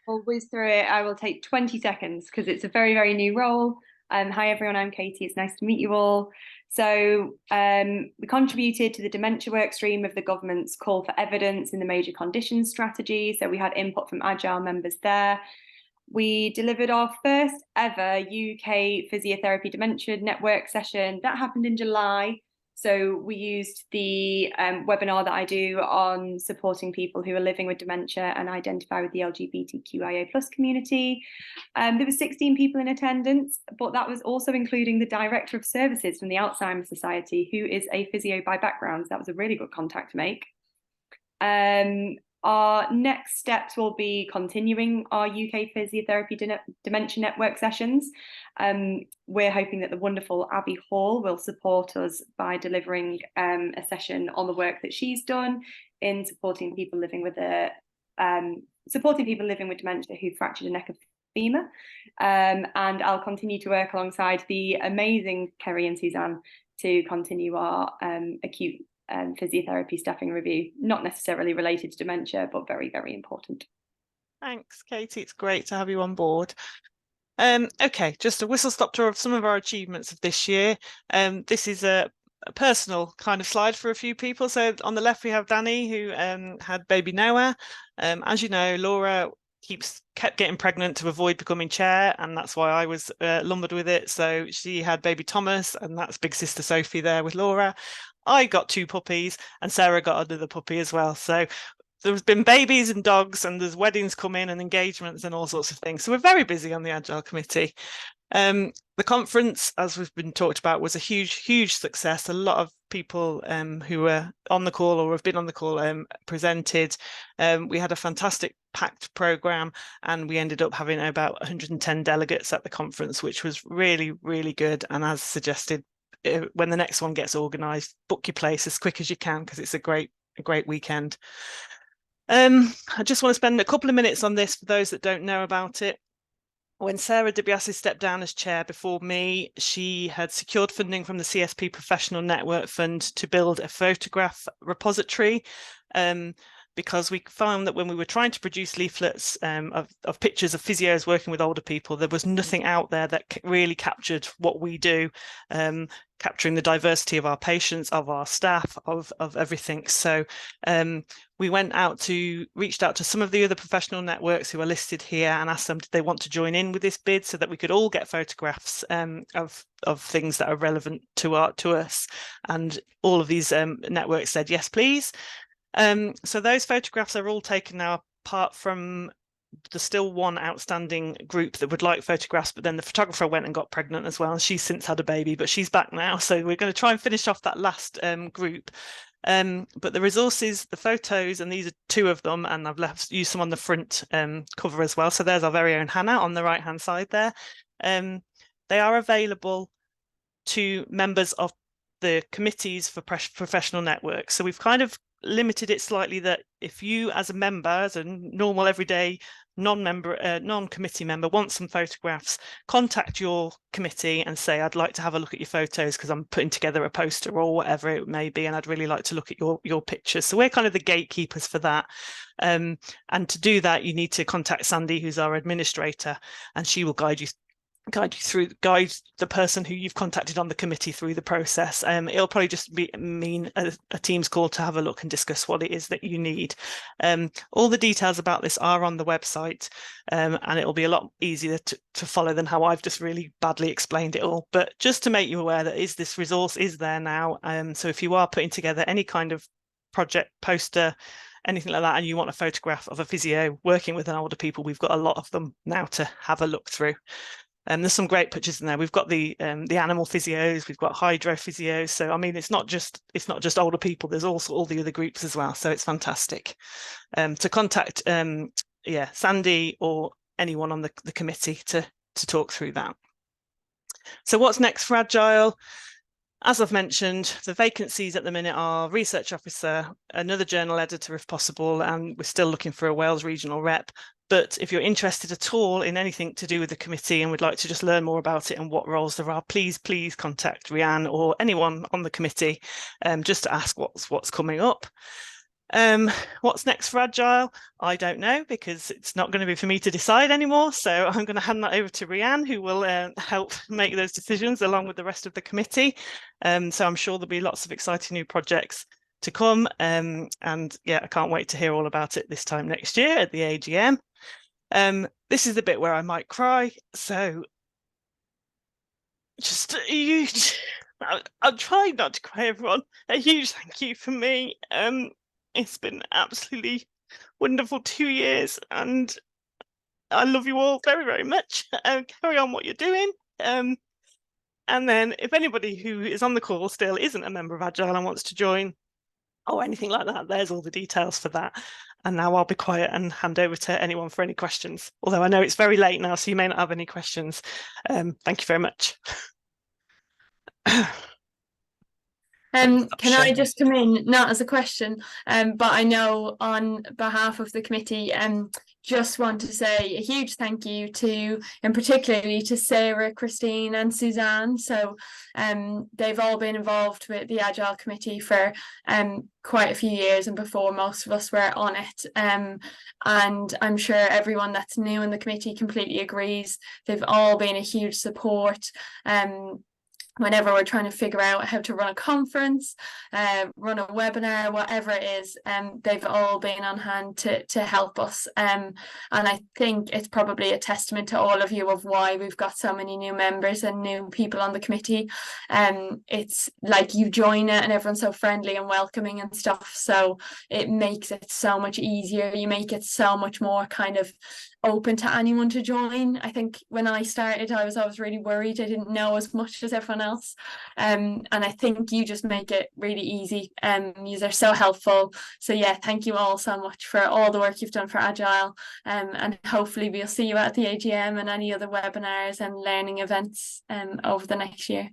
I'll whiz through it. I will take 20 seconds because it's a very, very new role. Hi everyone, I'm Katie. It's nice to meet you all. So we contributed to the dementia work stream of the government's call for evidence in the major conditions strategy. So we had input from Agile members there. We delivered our first ever UK physiotherapy dementia network session. That happened in July. So we used the webinar that I do on supporting people who are living with dementia and identify with the LGBTQIA+ community. There were 16 people in attendance, but that was also including the Director of Services from the Alzheimer's Society, who is a physio by background. So that was a really good contact to make. Our next steps will be continuing our UK physiotherapy dementia network sessions. We're hoping that the wonderful Abby Hall will support us by delivering a session on the work that she's done in supporting people living with dementia who fractured a neck of femur. And I'll continue to work alongside the amazing Kerry and Suzanne to continue our acute physiotherapy staffing review, not necessarily related to dementia, but very, very important. Thanks, Katie. It's great to have you on board. Okay, just a whistle-stop tour of some of our achievements of this year. This is a personal kind of slide for a few people. So on the left, we have Danny, who had baby Noah. As you know, Laura kept getting pregnant to avoid becoming chair, and that's why I was lumbered with it. So she had baby Thomas, and that's big sister Sophie there with Laura. I got 2 puppies, and Sarah got another puppy as well. So there's been babies and dogs, and there's weddings coming and engagements and all sorts of things. So we're very busy on the Agile committee. The conference, as we've been talked about, was a huge success. A lot of people who were on the call or have been on the call presented. We had a fantastic packed programme, and we ended up having about 110 delegates at the conference, which was really good. And as suggested, when the next one gets organised, book your place as quick as you can, because it's a great weekend. I just want to spend a couple of minutes on this for those that don't know about it. When Sarah DiBiase stepped down as chair before me, she had secured funding from the CSP Professional Network Fund to build a photograph repository, because we found that when we were trying to produce leaflets of pictures of physios working with older people, there was nothing out there that really captured what we do, capturing the diversity of our patients, of our staff, of everything. So we reached out to some of the other professional networks who are listed here and asked them, did they want to join in with this bid so that we could all get photographs of things that are relevant to us. And all of these networks said, yes, please. So those photographs are all taken now, apart from there's still one outstanding group that would like photographs, but then the photographer went and got pregnant as well, and she's since had a baby, but she's back now. So we're going to try and finish off that last group. But the resources, the photos, and these are two of them, and I've used some on the front cover as well. So there's our very own Hannah on the right hand side there. They are available to members of the committees for professional networks. So we've kind of limited it slightly, that if you as a member, as a normal everyday non-committee member, want some photographs, contact your committee and say, I'd like to have a look at your photos because I'm putting together a poster or whatever it may be, and I'd really like to look at your pictures. So we're kind of the gatekeepers for that. And to do that, you need to contact Sandy, who's our administrator, and she will guide the person who you've contacted on the committee through the process. It'll probably just mean a Teams call to have a look and discuss what it is that you need. All the details about this are on the website, and it'll be a lot easier to follow than how I've just really badly explained it all. But just to make you aware that this resource is there now. So if you are putting together any kind of project, poster, anything like that, and you want a photograph of a physio working with an older people, we've got a lot of them now to have a look through. There's some great pictures in there. We've got the animal physios, we've got hydro physios. So I mean, it's not just older people. There's also all the other groups as well. So it's fantastic. To contact Sandy or anyone on the committee to talk through that. So what's next for Agile? As I've mentioned, the vacancies at the minute are research officer, another journal editor if possible, and we're still looking for a Wales regional rep. But if you're interested at all in anything to do with the committee and would like to just learn more about it and what roles there are, please contact Rhiannon or anyone on the committee just to ask what's coming up. What's next for Agile? I don't know, because it's not going to be for me to decide anymore. So I'm going to hand that over to Rhiannon, who will help make those decisions along with the rest of the committee. So I'm sure there'll be lots of exciting new projects to come. And yeah, I can't wait to hear all about it this time next year at the AGM. This is the bit where I might cry. So just a huge, I'll try not to cry, everyone. A huge thank you from me. It's been absolutely wonderful 2 years, and I love you all very, very much. Carry on what you're doing. And then if anybody who is on the call still isn't a member of Agile and wants to join or anything like that, there's all the details for that. And now I'll be quiet and hand over to anyone for any questions. Although I know it's very late now, so you may not have any questions. Thank you very much. Can I just come in, not as a question, but I know on behalf of the committee, just want to say a huge thank you to, and particularly to Sarah, Christine and Suzanne. So they've all been involved with the Agile committee for quite a few years, and before most of us were on it. And I'm sure everyone that's new in the committee completely agrees. They've all been a huge support. Whenever we're trying to figure out how to run a conference, run a webinar, whatever it is, they've all been on hand to help us. And I think it's probably a testament to all of you of why we've got so many new members and new people on the committee. It's like you join it and everyone's so friendly and welcoming and stuff. So it makes it so much easier. You make it so much more kind of open to anyone to join. I think when I started, I was really worried. I didn't know as much as everyone else. And I think you just make it really easy. You are so helpful. So yeah, thank you all so much for all the work you've done for Agile. And hopefully we'll see you at the AGM and any other webinars and learning events over the next year.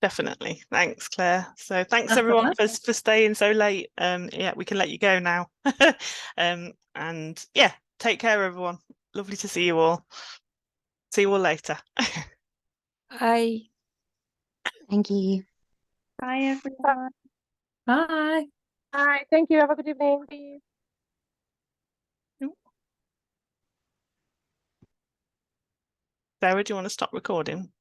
Definitely. Thanks, Claire. So thanks everyone for staying so late. Yeah, we can let you go now. And yeah, take care everyone. Lovely to see you all. See you all later. Bye. Thank you. Bye everyone. Bye. Bye. Thank you. Have a good evening. Sarah, do you want to stop recording?